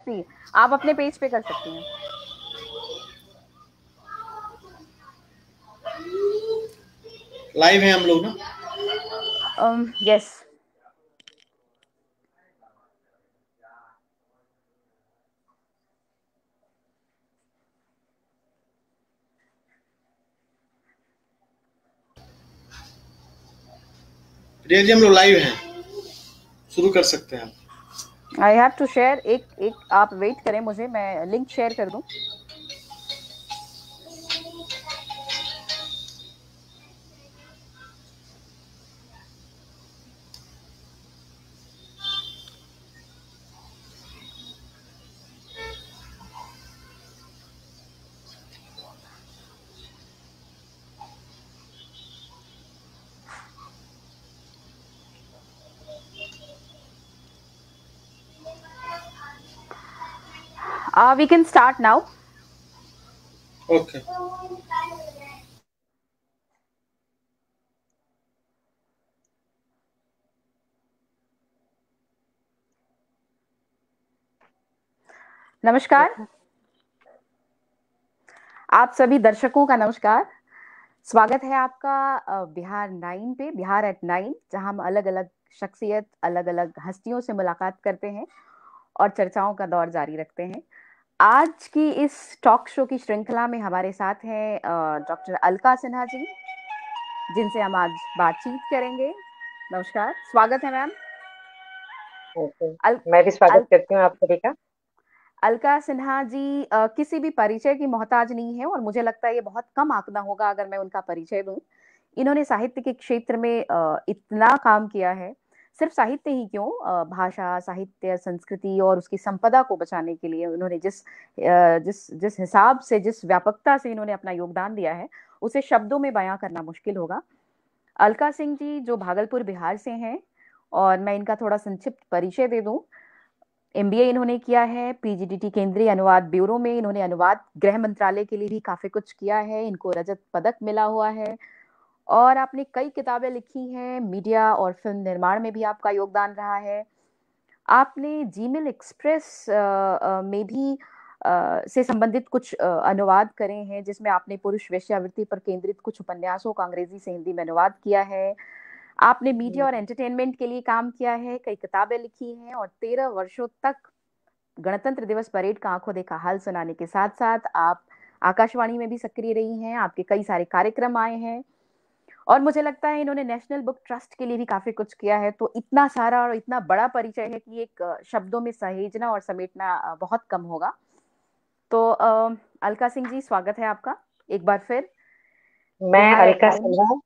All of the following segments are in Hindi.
आप अपने पेज पे कर सकती हैं। लाइव है हम लोग ना? यस। प्रिया जी हम लोग लाइव हैं, शुरू कर सकते हैं आप। I have to share. एक आप वेट करें, मुझे मैं लिंक शेयर कर दूं। We can start now. Okay. नमस्कार, आप सभी दर्शकों का नमस्कार। स्वागत है आपका बिहार 9 पे, बिहार एट 9, जहां हम अलग अलग शख्सियत, अलग अलग हस्तियों से मुलाकात करते हैं और चर्चाओं का दौर जारी रखते हैं। आज की इस टॉक शो की श्रृंखला में हमारे साथ हैं डॉक्टर अलका सिन्हा जी, जिनसे हम आज बातचीत करेंगे। नमस्कार, स्वागत है मैम। मैं भी स्वागत करती हूँ आप सभी का। अलका सिन्हा जी किसी भी परिचय की मोहताज नहीं है, और मुझे लगता है ये बहुत कम आंकड़ा होगा अगर मैं उनका परिचय दूं। इन्होंने साहित्य के क्षेत्र में इतना काम किया है। सिर्फ साहित्य ही क्यों, भाषा, साहित्य, संस्कृति और उसकी संपदा को बचाने के लिए उन्होंने जिस जिस हिसाब से, जिस व्यापकता से इन्होंने अपना योगदान दिया है, उसे शब्दों में बयां करना मुश्किल होगा। अलका सिंह जी जो भागलपुर, बिहार से हैं, और मैं इनका थोड़ा संक्षिप्त परिचय दे दूं। एमबीए इन्होंने किया है पीजीडीटी केंद्रीय अनुवाद ब्यूरो में। इन्होंने अनुवाद गृह मंत्रालय के लिए भी काफी कुछ किया है, इनको रजत पदक मिला हुआ है। और आपने कई किताबें लिखी हैं, मीडिया और फिल्म निर्माण में भी आपका योगदान रहा है। आपने जीमेल एक्सप्रेस में भी से संबंधित कुछ अनुवाद करे हैं, जिसमें आपने पुरुष वेश्यावृत्ति पर केंद्रित कुछ उपन्यासों का अंग्रेजी से हिंदी में अनुवाद किया है। आपने मीडिया और एंटरटेनमेंट के लिए काम किया है, कई किताबें लिखी हैं, और 13 वर्षों तक गणतंत्र दिवस परेड का आंखों देखा हाल सुनाने के साथ साथ आप आकाशवाणी में भी सक्रिय रही हैं। आपके कई सारे कार्यक्रम आए हैं, और मुझे लगता है इन्होंने नेशनल बुक ट्रस्ट के लिए भी काफी कुछ किया है। तो इतना सारा और इतना बड़ा परिचय है कि एक शब्दों में सहेजना और समेटना बहुत कम होगा। तो अलका सिंह जी, स्वागत है आपका एक बार फिर मैं बिहार एट अलका 9। सिन्हा।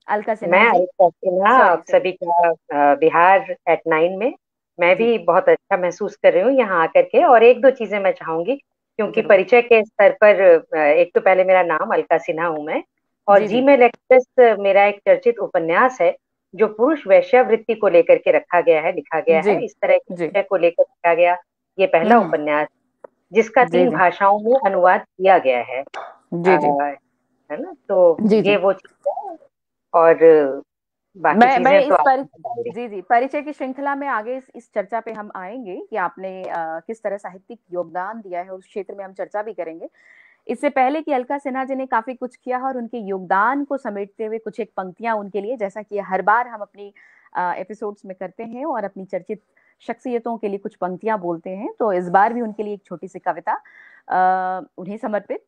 अलका मैं सिन्हा जी, अलका सिन्हा सॉरी आप सॉरी। सभी का बिहार एट 9 में मैं जी, भी बहुत अच्छा महसूस कर रही हूँ यहाँ आकर के। और एक दो चीजें मैं चाहूंगी, क्योंकि जरूर। परिचय के स्तर पर एक तो पहले मेरा नाम अलका सिन्हा हूँ मैं, और जी जी जीमेल एक्सप्रेस मेरा एक चर्चित उपन्यास है जो पुरुष वेश्यावृत्ति को लेकर के रखा गया है, लिखा गया जी है, इस तरह के जी। विषय को लेकर लिखा गया ये पहला हम्म। उपन्यास, जिसका जी 3 जी भाषाओं में अनुवाद किया गया है। जी जी है ना? तो जी ये जी। वो चीज है। और बाकी मैं चीजें तो इस आप पर बताएंगे। जी जी, परिचय की श्रृंखला में आगे इस चर्चा पे हम आएंगे कि आपने किस तरह साहित्यिक योगदान दिया है, उस क्षेत्र में हम चर्चा भी करेंगे। इससे पहले कि अलका सिन्हा जी ने काफी कुछ किया है, और उनके योगदान को समेटते हुए कुछ एक पंक्तियां उनके लिए, जैसा कि हर बार हम अपनी एपिसोड्स में करते हैं और अपनी चर्चित शख्सियतों के लिए कुछ पंक्तियां बोलते हैं, तो इस बार भी उनके लिए एक छोटी सी कविता उन्हें समर्पित।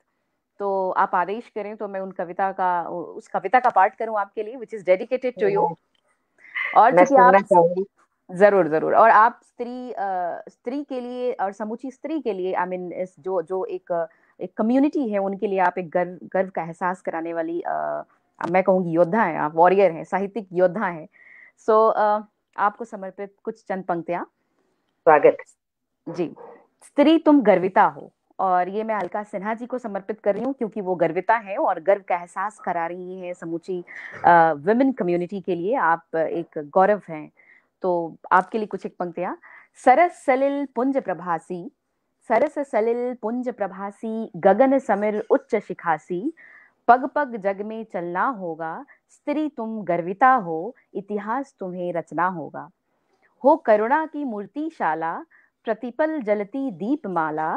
तो आप आदेश करें तो मैं उस कविता का पाठ करूं आपके लिए, which is dedicated to you. मैं और मैं चूंकि सुनना आप चाहूंगी। जरूर जरूर, और आप स्त्री के लिए और समूची स्त्री के लिए, आई मीन इस जो जो एक कम्युनिटी है, उनके लिए आप एक गर्व गर्व का एहसास कराने वाली, मैं कहूंगी योद्धा हैं, आप वॉरियर हैं, साहित्यिक योद्धा हैं। सो आपको समर्पित कुछ चंद पंक्तियां। स्वागत। जी। स्त्री तुम गर्विता हो, और ये मैं अलका सिन्हा जी को समर्पित कर रही हूँ, क्योंकि वो गर्विता है और गर्व का एहसास करा रही है समूची वुमेन कम्युनिटी के लिए। आप एक गौरव हैं। तो आपके लिए कुछ एक पंक्तियां। सरस सलिल पुंज प्रभासी, सरस सलिल पुंज प्रभासी, गगन समिर उच्च शिखासी, पग पग जग में चलना होगा, स्त्री तुम गर्विता हो, इतिहास तुम्हें रचना होगा। हो करुणा की मूर्तिशाला, प्रतिपल जलती दीपमाला,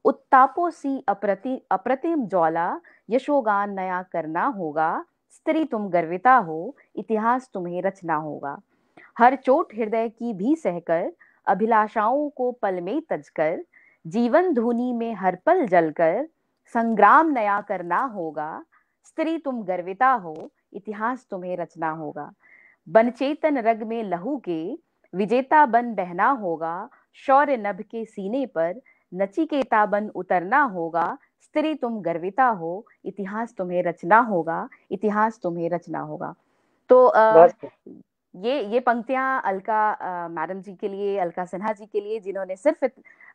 उत्तापों सी अप्रतिम ज्वाला, यशोगान नया करना होगा, स्त्री तुम गर्विता हो, इतिहास तुम्हें रचना होगा। हर चोट हृदय की भी सहकर, अभिलाषाओं को पल में तजकर, जीवन धूनी में हर पल जलकर, संग्राम नया करना होगा, स्त्री तुम गर्विता हो, इतिहास तुम्हें रचना होगा। बन चेतन रग में लहू के, विजेता बन बहना होगा, शौर्य नभ के सीने पर, नचिकेता बन उतरना होगा, स्त्री तुम गर्विता हो, इतिहास तुम्हें रचना होगा, इतिहास तुम्हें रचना होगा। तो बहुत ये पंक्तियां अलका मैडम जी के लिए, अलका सिन्हा जी के लिए, जिन्होंने सिर्फ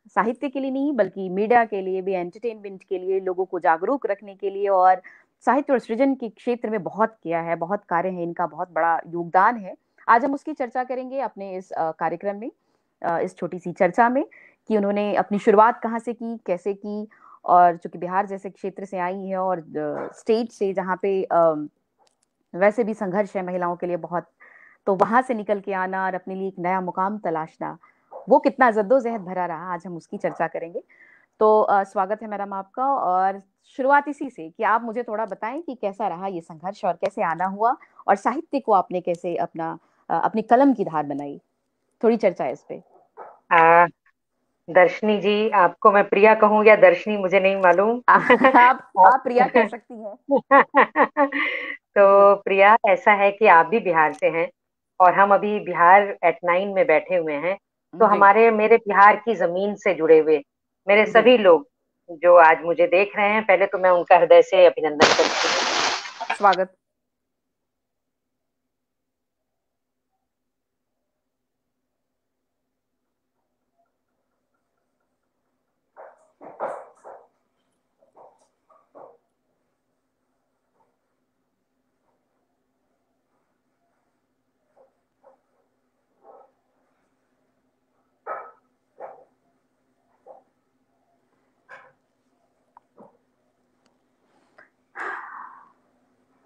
साहित्य के लिए नहीं बल्कि मीडिया के लिए भी, एंटरटेनमेंट के लिए, लोगों को जागरूक रखने के लिए और साहित्य और सृजन के क्षेत्र में बहुत किया है, बहुत कार्य है, इनका बहुत बड़ा योगदान है। आज हम उसकी चर्चा करेंगे अपने इस कार्यक्रम में, इस छोटी सी चर्चा में, कि उन्होंने अपनी शुरुआत कहाँ से की, कैसे की, और चूंकि बिहार जैसे क्षेत्र से आई है और स्टेट से जहाँ पे वैसे भी संघर्ष है महिलाओं के लिए बहुत, तो वहां से निकल के आना और अपने लिए एक नया मुकाम तलाशना, वो कितना जद्दोजहद भरा रहा, आज हम उसकी चर्चा करेंगे। तो स्वागत है मैडम आपका, और शुरुआत इसी से कि आप मुझे थोड़ा बताएं कि कैसा रहा ये संघर्ष और कैसे आना हुआ, और साहित्य को आपने कैसे अपनी कलम की धार बनाई। थोड़ी चर्चा है इस पे। दर्शनी जी, आपको मैं प्रिया कहूँ या दर्शनी मुझे नहीं मालूम। आप प्रिया कह सकती हैं। तो प्रिया, ऐसा है कि आप भी बिहार से हैं और हम अभी बिहार @9 में बैठे हुए हैं। तो जी मेरे बिहार की जमीन से जुड़े हुए मेरे जी, सभी लोग जो आज मुझे देख रहे हैं, पहले तो मैं उनका हृदय से अभिनंदन करती हूँ। स्वागत।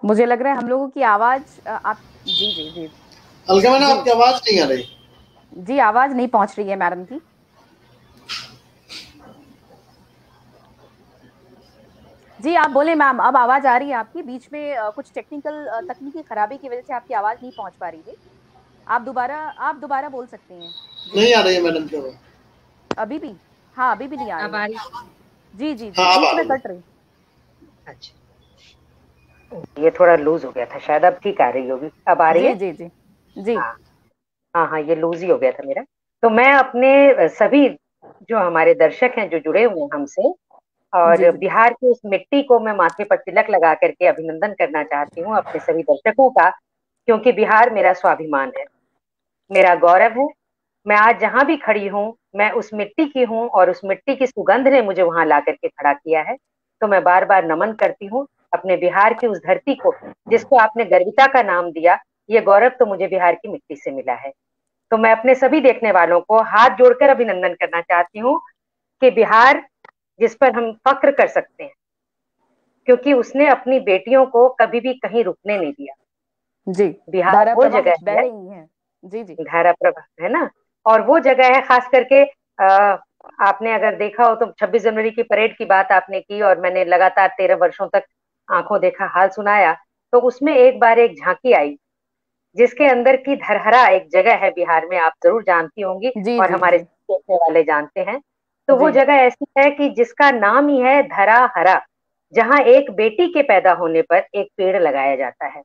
मुझे लग रहा है हम लोगों की आवाज आप जी जी जी अलका मैडम, जी आपकी आवाज नहीं आ रही। जी, आवाज नहीं पहुंच रही है मैडम की। जी आप बोले मैम, अब आवाज आ रही है आपकी। बीच में कुछ तकनीकी खराबी की वजह से आपकी आवाज नहीं पहुंच पा रही थी। आप दोबारा बोल सकते हैं। जी नहीं आ रही है मैडम की आवाज अभी भी, हाँ अभी भी नहीं आ अब रही आ है। रही? जी जी जी, हाँ, अब बीच आ में रही है। कट रही। अच्छा, ये थोड़ा लूज हो गया था शायद, अब ठीक आ रही होगी। अब आ रही जी है? जी जी जी हाँ हाँ हाँ, ये लूज ही हो गया था मेरा। तो मैं अपने सभी जो हमारे दर्शक हैं जो जुड़े हुए हैं हमसे, जी और जी बिहार की उस मिट्टी को मैं माथे पर तिलक लगा करके अभिनंदन करना चाहती हूँ अपने सभी दर्शकों का, क्योंकि बिहार मेरा स्वाभिमान है, मेरा गौरव है। मैं आज जहां भी खड़ी हूँ, मैं उस मिट्टी की हूँ और उस मिट्टी की सुगंध ने मुझे वहां ला करके खड़ा किया है। तो मैं बार बार नमन करती हूँ अपने बिहार की उस धरती को, जिसको आपने गर्विता का नाम दिया। ये गौरव तो मुझे बिहार की मिट्टी से मिला है। तो मैं अपने सभी देखने वालों को हाथ जोड़कर अभिनंदन करना चाहती हूँ कि बिहार, जिस पर हम फक्र कर सकते हैं, क्योंकि उसने अपनी बेटियों को कभी भी कहीं रुकने नहीं दिया। जी, बिहार धारा वो प्रवाह जगह बह है, रही है। जी जी धारा प्रवाह है ना, और वो जगह है खास करके। आपने अगर देखा हो तो 26 जनवरी की परेड की बात आपने की, और मैंने लगातार 13 वर्षों तक आंखों देखा हाल सुनाया। तो उसमें एक बार एक झांकी आई, जिसके अंदर की धरहरा एक जगह है बिहार में, आप जरूर जानती होंगी जी और जी हमारे जी देखने वाले जानते हैं। तो वो जी, जगह ऐसी है कि जिसका नाम ही है धरा हरा, जहां एक बेटी के पैदा होने पर एक पेड़ लगाया जाता है।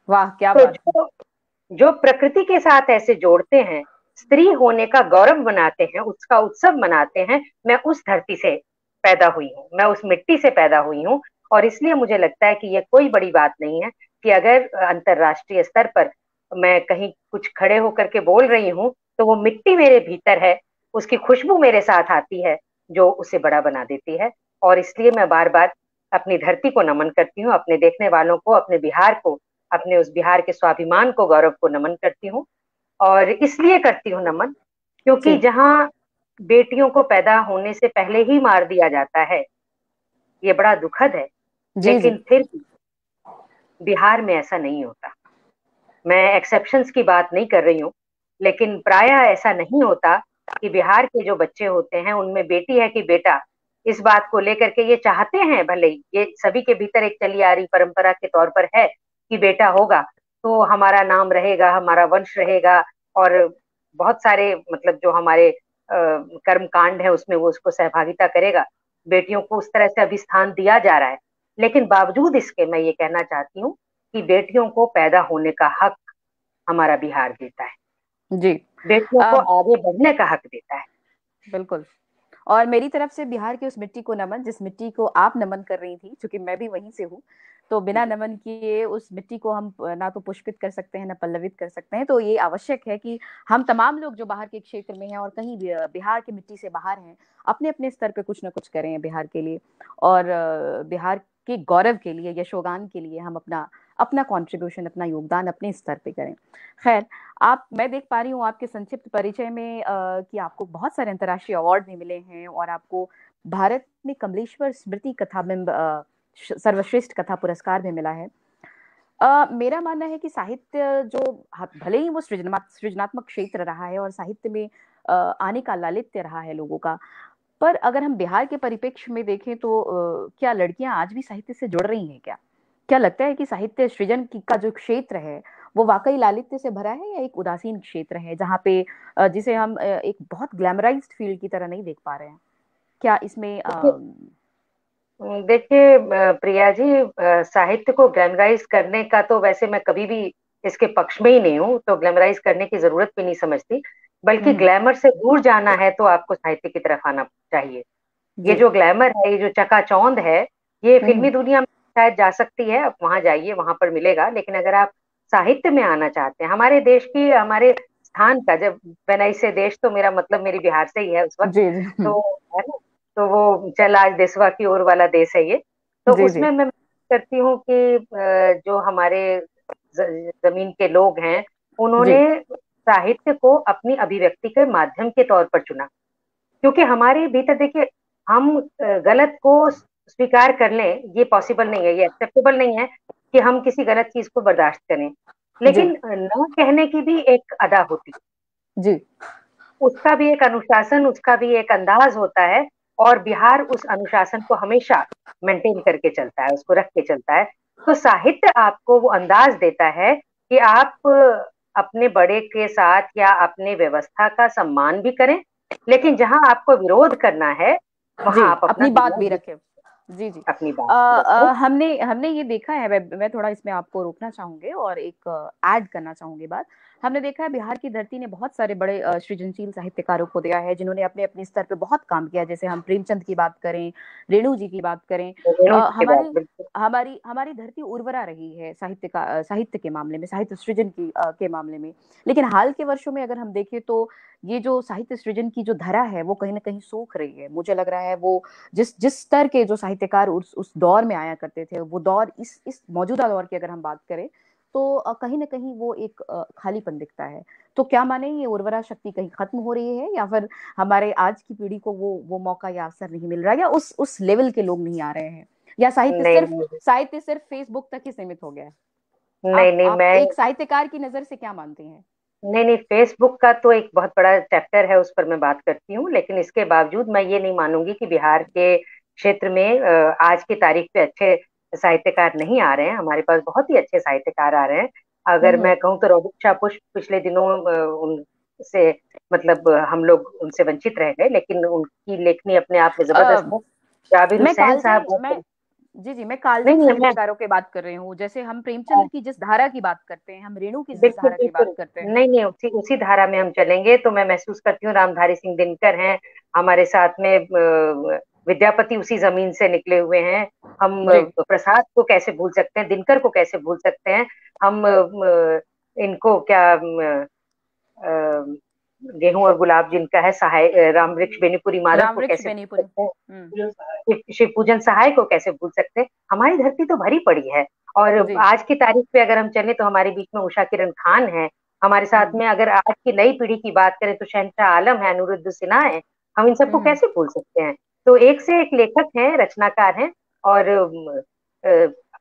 वाह क्या तो बात है। जो जो प्रकृति के साथ ऐसे जोड़ते हैं, स्त्री होने का गौरव मनाते हैं, उसका उत्सव मनाते हैं, मैं उस धरती से पैदा हुई हूँ, मैं उस मिट्टी से पैदा हुई हूँ। और इसलिए मुझे लगता है कि ये कोई बड़ी बात नहीं है कि अगर अंतर्राष्ट्रीय स्तर पर मैं कहीं कुछ खड़े होकर के बोल रही हूँ, तो वो मिट्टी मेरे भीतर है, उसकी खुशबू मेरे साथ आती है, जो उसे बड़ा बना देती है। और इसलिए मैं बार बार अपनी धरती को नमन करती हूँ, अपने देखने वालों को, अपने बिहार को, अपने उस बिहार के स्वाभिमान को, गौरव को नमन करती हूँ। और इसलिए करती हूँ नमन, क्योंकि जी जहाँ बेटियों को पैदा होने से पहले ही मार दिया जाता है, ये बड़ा दुखद है। जी जी लेकिन फिर भी बिहार में ऐसा नहीं होता। मैं एक्सेप्शंस की बात नहीं कर रही हूँ, लेकिन प्रायः ऐसा नहीं होता कि बिहार के जो बच्चे होते हैं उनमें बेटी है कि बेटा, इस बात को लेकर के ये चाहते हैं, भले ही ये सभी के भीतर एक चली आ रही परंपरा के तौर पर है कि बेटा होगा तो हमारा नाम रहेगा, हमारा वंश रहेगा, और बहुत सारे मतलब जो हमारे कर्म कांड है उसमें वो उसको सहभागिता करेगा। बेटियों को उस तरह से अभी स्थान दिया जा रहा है, लेकिन बावजूद इसके मैं ये कहना चाहती हूँ कि बेटियों को पैदा होने का हक हमारा बिहार देता है, जी। बेटियों को अब आगे बढ़ने का हक देता है। बिल्कुल। और मेरी तरफ से बिहार की उस मिट्टी को नमन, जिस मिट्टी को आप नमन कर रही थी, क्योंकि मैं भी वहीं से हूँ। तो बिना नमन किए उस मिट्टी को हम ना तो पुष्पित कर सकते हैं, ना पल्लवित कर सकते हैं। तो ये आवश्यक है कि हम तमाम लोग जो बाहर के क्षेत्र में हैं और कहीं भी बिहार की मिट्टी से बाहर हैं, अपने-अपने स्तर पे कुछ ना कुछ करें बिहार के लिए, और बिहार के गौरव के लिए, यशोगान के लिए हम अपना अपना कंट्रीब्यूशन, अपना योगदान अपने स्तर पे करें। खैर, आप मैं देख पा रही हूँ आपके संक्षिप्त परिचय में कि आपको बहुत सारे अंतर्राष्ट्रीय अवार्ड भी मिले हैं, और आपको भारत में कमलेश्वर स्मृति कथाबिंब सर्वश्रेष्ठ कथा पुरस्कार भी मिला है। मेरा मानना है कि साहित्य जो भले ही वो सृजनात्मक क्षेत्र रहा है और साहित्य में आने का लालित्य रहा है लोगों का, पर अगर हम बिहार के परिप्रेक्ष्य में देखें तो क्या लड़कियां आज भी साहित्य से जुड़ रही हैं क्या? क्या लगता है कि साहित्य सृजन का जो क्षेत्र है वो वाकई लालित्य से भरा है, या एक उदासीन क्षेत्र है जहाँ पे जिसे हम एक बहुत ग्लैमराइज्ड फील्ड की तरह नहीं देख पा रहे हैं? क्या इसमें देखिए प्रिया जी, साहित्य को ग्लैमराइज करने का तो वैसे मैं कभी भी इसके पक्ष में ही नहीं हूँ, तो ग्लैमराइज करने की जरूरत भी नहीं समझती। बल्कि हम्म, ग्लैमर से दूर जाना है तो आपको साहित्य की तरफ आना चाहिए। ये जी, जो ग्लैमर है, ये जो चकाचौंध है, ये हम्म, फिल्मी दुनिया में शायद जा सकती है, आप वहां जाइए, वहां पर मिलेगा। लेकिन अगर आप साहित्य में आना चाहते हैं, हमारे देश की, हमारे स्थान का, जब बनाई से देश, तो मेरा मतलब मेरी बिहार से ही है उस वक्त, जी, जी, तो है ना, तो वो चल आज देशवा की ओर वाला देश है ये। तो जी, जी, उसमें मैं करती हूँ कि जो हमारे जमीन के लोग हैं, जी, उन्होंने साहित्य को अपनी अभिव्यक्ति के माध्यम के तौर पर चुना। क्योंकि हमारे भीतर देखिए, हम गलत को स्वीकार कर लें, ये पॉसिबल नहीं है, ये एक्सेप्टेबल नहीं है कि हम किसी गलत चीज को बर्दाश्त करें। जी, लेकिन न कहने की भी एक अदा होती, जी, उसका भी एक अनुशासन, उसका भी एक अंदाज होता है। और बिहार उस अनुशासन को हमेशा मेंटेन करके चलता है, उसको रख के चलता है। तो साहित्य आपको वो अंदाज देता है कि आप अपने बड़े के साथ या अपने व्यवस्था का सम्मान भी करें, लेकिन जहां आपको विरोध करना है वहां जी, आप अपना अपनी बात विरोध भी भी रखे। जी, जी। अपनी बात भी रखें। हमने हमने ये देखा है, मैं थोड़ा इसमें आपको रोकना चाहूँगी और एक ऐड करना चाहूँगी बात। हमने देखा है बिहार की धरती ने बहुत सारे बड़े सृजनशील साहित्यकारों को दिया है, जिन्होंने अपने-अपने स्तर पे बहुत काम किया। जैसे हम प्रेमचंद की बात करें, रेणु जी की बात करें। रेणु जी के बाद हमारी बिल्कुल। हमारी हमारी धरती उर्वरा रही है साहित्य के मामले में, साहित्य सृजन के मामले में। लेकिन हाल के वर्षों में अगर हम देखें तो ये जो साहित्य सृजन की जो धरा है, वो कहीं न कहीं सूख रही है। मुझे लग रहा है वो जिस जिस स्तर के जो साहित्यकार उस दौर में आया करते थे, वो दौर इस मौजूदा दौर की अगर हम बात करें, तो कहीं न कहीं वो एक खालीपन दिखता है। तो क्या माने ये उर्वरा शक्ति कहीं खत्म हो रही है, या फिर हमारे आज की पीढ़ी को वो मौका या अवसर नहीं मिल रहा है, या उस लेवल के लोग नहीं आ रहे हैं? या नहीं नहीं साहित्य सिर्फ फेसबुक तक ही सीमित हो गया है? नहीं आप नहीं आप मैं एक साहित्यकार की नज़र से क्या मानते हैं? नहीं नहीं, फेसबुक का तो एक बहुत बड़ा चैप्टर है, उस पर मैं बात करती हूँ। लेकिन इसके बावजूद मैं ये नहीं मानूंगी कि बिहार के क्षेत्र में आज की तारीख पे अच्छे साहित्यकार नहीं आ रहे हैं। हमारे पास बहुत ही अच्छे साहित्यकार आ रहे हैं। अगर हुँ, मैं कहूँ तो रोबिन शाह पुष्प पिछले दिनों उनसे मतलब हम लोग उनसे वंचित रह गए, लेकिन उनकी लेखनी अपने आप में जबरदस्त अ, है। जाबिर मैं हुसैन साहब कालजयी मैं बहुत। जी, जी, मैं नहीं कालजयी नहीं मैं साहित्यकारों की बात कर रही हूँ। जैसे हम प्रेमचंद की जिस धारा की बात करते हैं, हम रेणु की जिस बिल्कुल धारा की बात बिल्कुल। करते हैं। नहीं नहीं, उसी उसी धारा में हम चलेंगे तो मैं महसूस करती हूँ रामधारी सिंह दिनकर हैं हमारे साथ में, विद्यापति उसी जमीन से निकले हुए हैं। हम जी, प्रसाद को कैसे भूल सकते हैं, दिनकर को कैसे भूल सकते हैं। हम इनको क्या गेहूं और गुलाब जिनका है, सहाय राम वृक्ष बेनीपुरी माधव को रामवृक्ष कैसे भूल बेनीपुरी। सकते हैं, हुँ, शिव पूजन सहाय को कैसे भूल सकते हैं। हमारी धरती तो भरी पड़ी है। और जी, आज की तारीख पे अगर हम चले तो हमारे बीच में उषा किरण खान है, हमारे साथ हुँ, में अगर आज की नई पीढ़ी की बात करें तो शहनशाह आलम है, अनिरुद्ध सिन्हा है। हम इन सबको हुँ, कैसे भूल सकते हैं। तो एक से एक लेखक हैं, रचनाकार हैं। और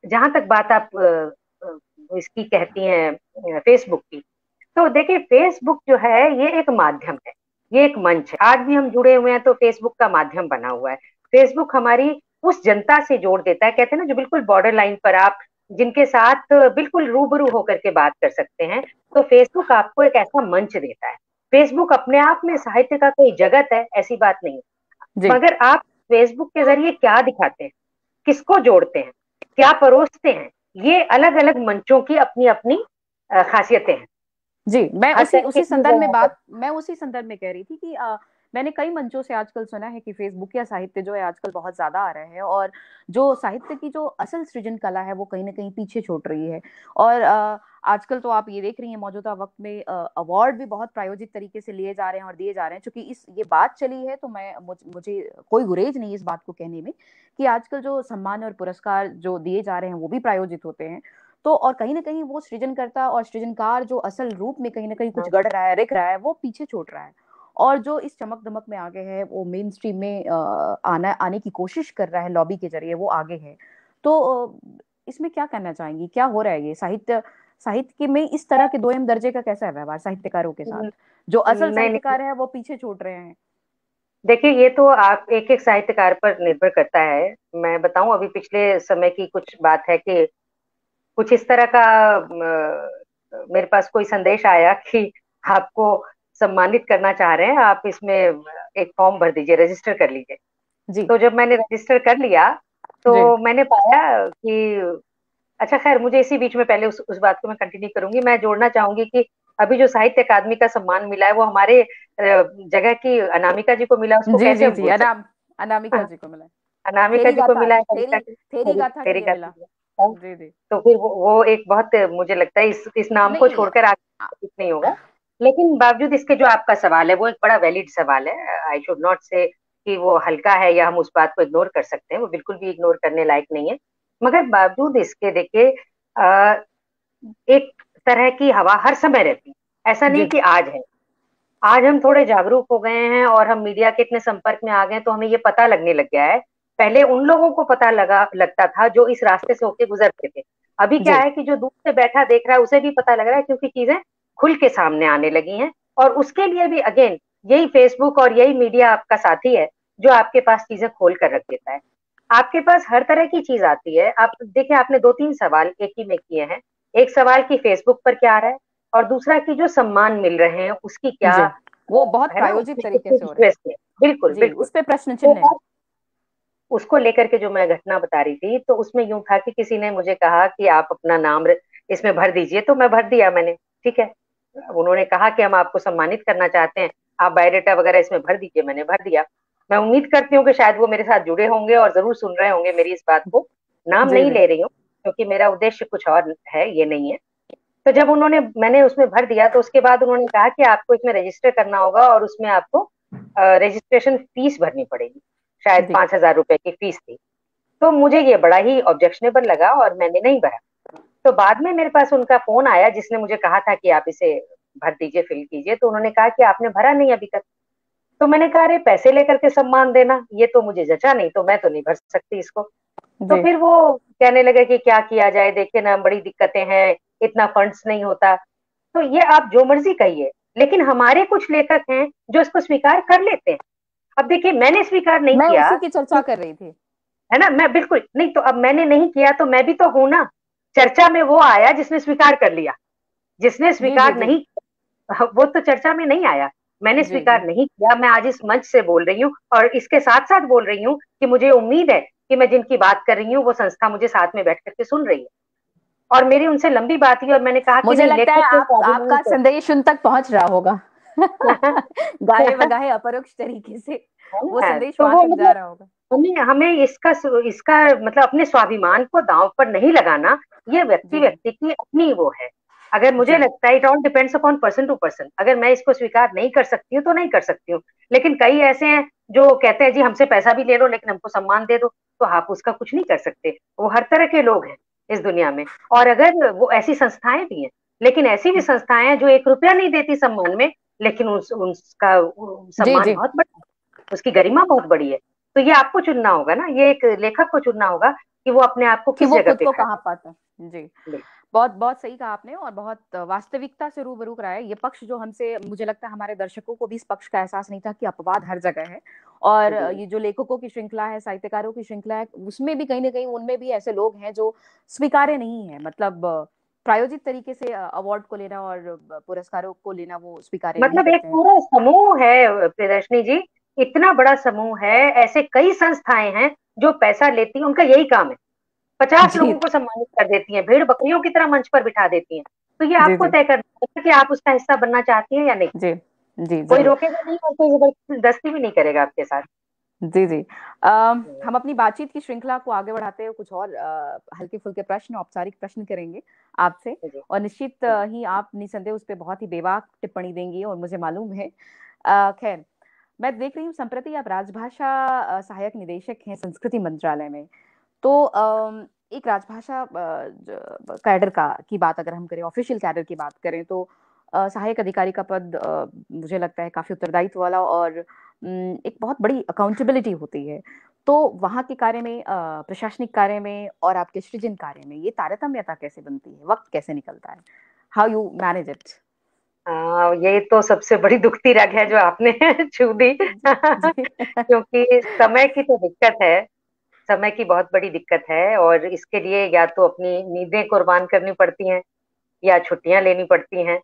जहां तक बात आप इसकी कहती हैं फेसबुक की, तो देखिए फेसबुक जो है ये एक माध्यम है। ये एक मंच है। आज भी हम जुड़े हुए हैं तो फेसबुक का माध्यम बना हुआ है। फेसबुक हमारी उस जनता से जोड़ देता है, कहते हैं ना, जो बिल्कुल बॉर्डर लाइन पर आप जिनके साथ बिल्कुल रूबरू होकर के बात कर सकते हैं, तो फेसबुक आपको एक ऐसा मंच देता है। फेसबुक अपने आप में साहित्य का कोई जगत है, ऐसी बात नहीं, जी मगर आप फेसबुक के जरिए क्या दिखाते हैं, किसको जोड़ते हैं, क्या परोसते हैं, ये अलग अलग मंचों की अपनी अपनी खासियतें हैं। जी, मैं हर उसी तरह की उसी चीजें संदर्भ में हैं सब। बात मैं उसी संदर्भ में कह रही थी कि मैंने कई मंचों से आजकल सुना है कि फेसबुक या साहित्य जो है आजकल बहुत ज्यादा आ रहे हैं, और जो साहित्य की जो असल सृजन कला है वो कहीं ना कहीं पीछे छूट रही है। और आजकल तो आप ये देख रही हैं, मौजूदा वक्त में अवार्ड भी बहुत प्रायोजित तरीके से लिए जा रहे हैं और दिए जा रहे हैं। चूंकि इस ये बात चली है तो मुझे कोई गुरेज नहीं इस बात को कहने में कि आजकल जो सम्मान और पुरस्कार जो दिए जा रहे हैं वो भी प्रायोजित होते हैं। तो और कहीं ना कहीं वो सृजनकर्ता और सृजनकार जो असल रूप में कहीं ना कहीं कुछ हाँ, गढ़ रहा है, रिक रहा है, वो पीछे छोड़ रहा है। और जो इस चमक दमक में आगे है वो मेन स्ट्रीम में आने की कोशिश कर रहा है, लॉबी के जरिए वो आगे है। तो इसमें क्या कहना चाहेंगी, क्या हो रहा है? ये साहित्य में इस तरह के दोयम दर्जे का कैसा है व्यवहार साहित्यकारों के साथ? जो असल नहीं नहीं, साहित्यकार है वो पीछे छूट रहे हैं। देखिए ये तो आप एक एक साहित्यकार पर निर्भर करता है। मैं बताऊं, अभी पिछले समय की कुछ बात है कि कुछ इस तरह का मेरे पास कोई संदेश आया कि आपको सम्मानित करना चाह रहे हैं, आप इसमें एक फॉर्म भर दीजिए, रजिस्टर कर लीजिए। जी तो जब मैंने रजिस्टर कर लिया तो जी मैंने पाया कि, अच्छा खैर, मुझे इसी बीच में पहले उस बात को मैं कंटिन्यू करूंगी। मैं जोड़ना चाहूंगी कि अभी जो साहित्य अकादमी का सम्मान मिला है वो हमारे जगह की अनामिका जी को मिला, उसको जी कैसे जी हम जी, भूल सकते अनामिका हैं। जी को मिला। अनामिका थेरी जी को गाथा, मिला है, कविता थेरी की थेरी गाथा के तेरी लिए गाथी मिला। में। हाँ, जी जी। तो फिर वो एक बहुत, मुझे लगता है इस नाम को नहीं छोड़कर आगे कुछ नहीं होगा। लेकिन बावजूद इसके, जो आपका सवाल है वो एक बड़ा वैलिड सवाल है। आई शुड नॉट से कि वो हल्का है या हम उस बात को इग्नोर कर सकते हैं, वो बिल्कुल भी इग्नोर करने लायक नहीं है। मगर बावजूद इसके, देखिए, एक तरह की हवा हर समय रहती है, ऐसा नहीं जी कि आज है। आज हम थोड़े जागरूक हो गए हैं और हम मीडिया के इतने संपर्क में आ गए, तो हमें ये पता लगने लग गया है। पहले उन लोगों को पता लगता था जो इस रास्ते से होके गुजरते थे। अभी क्या जी है कि जो दूर से बैठा देख रहा है उसे भी पता लग रहा है, क्योंकि चीजें खुल के सामने आने लगी हैं। और उसके लिए भी अगेन यही फेसबुक और यही मीडिया आपका साथी है, जो आपके पास चीजें खोल कर रख देता है। आपके पास हर तरह की चीज आती है। आप देखिए, आपने दो तीन सवाल एक ही में किए हैं। एक सवाल की फेसबुक पर क्या आ रहा है, और दूसरा की जो सम्मान मिल रहे हैं उसकी क्या, जी, वो बहुत है ना, प्रायोजित उसमें तरीके से कितनी हो रहे हैं। रिक्वेस्ट है। बिल्कुल जी, बिल्कुल। उस पे प्रश्न तो चिन्ह है। अब उसको लेकर के जो मैं घटना बता रही थी, तो उसमें यूं था कि किसी ने मुझे कहा कि आप अपना नाम इसमें भर दीजिए, तो मैं भर दिया मैंने। ठीक है, उन्होंने कहा कि हम आपको सम्मानित करना चाहते हैं, आप बायोडेटा वगैरह इसमें भर दीजिए, मैंने भर दिया। मैं उम्मीद करती हूँ कि शायद वो मेरे साथ जुड़े होंगे और जरूर सुन रहे होंगे मेरी इस बात को। नाम जी नहीं जी ले रही हूँ, क्योंकि मेरा उद्देश्य कुछ और है, ये नहीं है। तो जब मैंने उसमें भर दिया, तो उसके बाद उन्होंने कहा कि आपको इसमें रजिस्टर करना होगा और उसमें आपको रजिस्ट्रेशन फीस भरनी पड़ेगी। शायद जी 5,000 रुपए की फीस थी। तो मुझे ये बड़ा ही ऑब्जेक्शनेबल लगा और मैंने नहीं भरा। तो बाद में मेरे पास उनका फोन आया, जिसने मुझे कहा था कि आप इसे भर दीजिए, फिल कीजिए। तो उन्होंने कहा कि आपने भरा नहीं अभी तक। तो मैंने कहा, अरे पैसे लेकर के सम्मान देना, ये तो मुझे जचा नहीं, तो मैं तो नहीं भर सकती इसको। तो जी फिर वो कहने लगे कि क्या किया जाए, देखिए ना, बड़ी दिक्कतें हैं, इतना फंड्स नहीं होता। तो ये आप जो मर्जी कहिए, लेकिन हमारे कुछ लेखक हैं जो इसको स्वीकार कर लेते हैं। अब देखिए, मैंने स्वीकार नहीं मैं किया, उसी की चर्चा कर रही थी। है ना, मैं बिल्कुल नहीं, तो अब मैंने नहीं किया तो मैं भी तो हूं ना। चर्चा में वो आया जिसने स्वीकार कर लिया, जिसने जी जी स्वीकार जी नहीं किया, वो तो चर्चा में नहीं आया। मैंने जी जी स्वीकार नहीं किया, मैं आज इस मंच से बोल रही हूँ, और इसके साथ साथ बोल रही हूँ कि मुझे उम्मीद है कि मैं जिनकी बात कर रही हूँ वो संस्था मुझे साथ में बैठ करके सुन रही है। और मेरी उनसे लंबी बात हुई और मैंने कहा कि मुझे नहीं, लगता लेखक है के आप स्वाभिमान आपका को संदेश उन तक पहुंच रहा होगा। गाहे बगाहे अपरोक्ष तरीके से है वो ना, संदेश तो वहां वो तक जा मतलब रहा होगा। हमें हमें इसका मतलब अपने स्वाभिमान को दांव पर नहीं लगाना। ये व्यक्ति जी जी व्यक्ति की अपनी वो है। अगर मुझे जी लगता है, it all depends upon person to person, अगर मैं इसको स्वीकार नहीं कर सकती हूँ तो नहीं कर सकती हूँ। लेकिन कई ऐसे हैं जो कहते हैं, जी हमसे पैसा भी ले लो लेकिन हमको सम्मान दे दो, तो आप उसका कुछ नहीं कर सकते। वो हर तरह के लोग हैं इस दुनिया में। और अगर वो ऐसी संस्थाएं भी हैं, लेकिन ऐसी भी संस्थाएं हैं जो 1 रुपया नहीं देती सम्मान में, लेकिन उसका जी सम्मान जी बहुत बड़ा, उसकी गरिमा बहुत बड़ी है। तो ये आपको चुनना होगा ना, ये एक लेखक को चुनना होगा कि वो अपने आप को कि किस वो जगह खुद पे को खड़ा कहाँ पाता है। जी, करे। बहुत बहुत सही कहा आपने और बहुत वास्तविकता से रूबरू कराया ये पक्ष जो हमसे, मुझे लगता है हमारे दर्शकों को भी इस पक्ष का एहसास नहीं था कि अपवाद हर जगह है। और जी ये जो लेखकों की श्रृंखला है, साहित्यकारों की श्रृंखला है, उसमें भी कहीं न कहीं उनमें भी ऐसे लोग हैं जो स्वीकार्य नहीं है। मतलब प्रायोजित तरीके से अवार्ड को लेना और पुरस्कारों को लेना वो स्वीकार्य नहीं मतलब एक करते हैं। पूरा समूह है प्रियदर्शनी जी, इतना बड़ा समूह है, ऐसे कई संस्थाएं हैं जो पैसा लेती हैं, उनका यही काम है, 50 जी, लोगों को सम्मानित कर देती हैं, भेड़ बकरियों की तरह मंच पर बिठा देती हैं। तो ये जी, आपको जी, तय करना है कि आप उसका हिस्सा बनना चाहती हैं या नहीं। जी, जी, कोई ज़रूर। रोकेगा नहीं और कोई जबरदस्ती भी नहीं करेगा आपके साथ। जी, जी। हम अपनी बातचीत की श्रृंखला को आगे बढ़ाते हुए कुछ और हल्के-फुल्के प्रश्न, औपचारिक प्रश्न करेंगे आपसे जी और निश्चित जी ही आप निसंदेह उस पे बहुत ही बेबाक टिप्पणी देंगी और मुझे मालूम है। खैर, मैं देख रही हूँ संप्रति आप राजभाषा सहायक निदेशक हैं संस्कृति मंत्रालय में। तो एक राजभाषा कैडर का की बात अगर हम करें, ऑफिशियल कैडर की बात करें तो सहायक अधिकारी का पद मुझे लगता है काफ़ी उत्तरदायित्व वाला और एक बहुत बड़ी अकाउंटेबिलिटी होती है। तो वहाँ के कार्य में प्रशासनिक कार्य में और आपके सृजन कार्य में ये तारतम्यता कैसे बनती है? वक़्त कैसे निकलता है? How you manage it? ये तो सबसे बड़ी दुखती रग है जो आपने छू दी जी, जी। क्योंकि समय की तो दिक्कत है, समय की बहुत बड़ी दिक्कत है, और इसके लिए या तो अपनी नींदें कुर्बान करनी पड़ती हैं या छुट्टियां लेनी पड़ती हैं,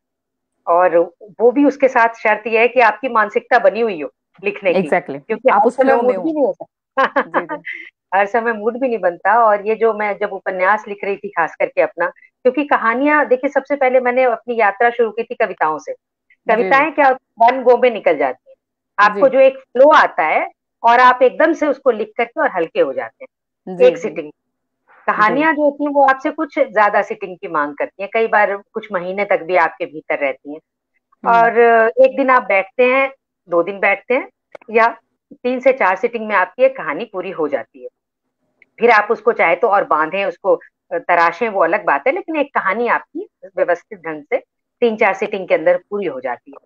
और वो भी उसके साथ शर्त यह है कि आपकी मानसिकता बनी हुई हो लिखने की, एग्ज़ैक्टली क्योंकि आप हर उस समय फ्लो में मूड भी हो। नहीं हो जी, सकता। जी। हर समय मूड भी नहीं बनता। और ये जो मैं जब उपन्यास लिख रही थी खास करके अपना, क्योंकि कहानियां देखिए, सबसे पहले मैंने अपनी यात्रा शुरू की थी कविताओं से। जी, जी। कविताएं क्या वन गो में निकल जाती हैं, जी। आपको जो एक फ्लो आता है और आप एकदम से उसको लिख करके और हल्के हो जाते हैं जी, एक जी। सिटिंग। जी। कहानियां जो होती हैं वो आपसे कुछ ज्यादा सिटिंग की मांग करती हैं, कई बार कुछ महीने तक भी आपके भीतर रहती हैं। हुँ। और एक दिन आप बैठते हैं, 2 दिन बैठते हैं, या 3 से 4 सिटिंग में आपकी एक कहानी पूरी हो जाती है। फिर आप उसको चाहे तो और बांधें, उसको तराशें, वो अलग बात है, लेकिन एक कहानी आपकी व्यवस्थित ढंग से 3-4 सिटिंग के अंदर पूरी हो जाती है।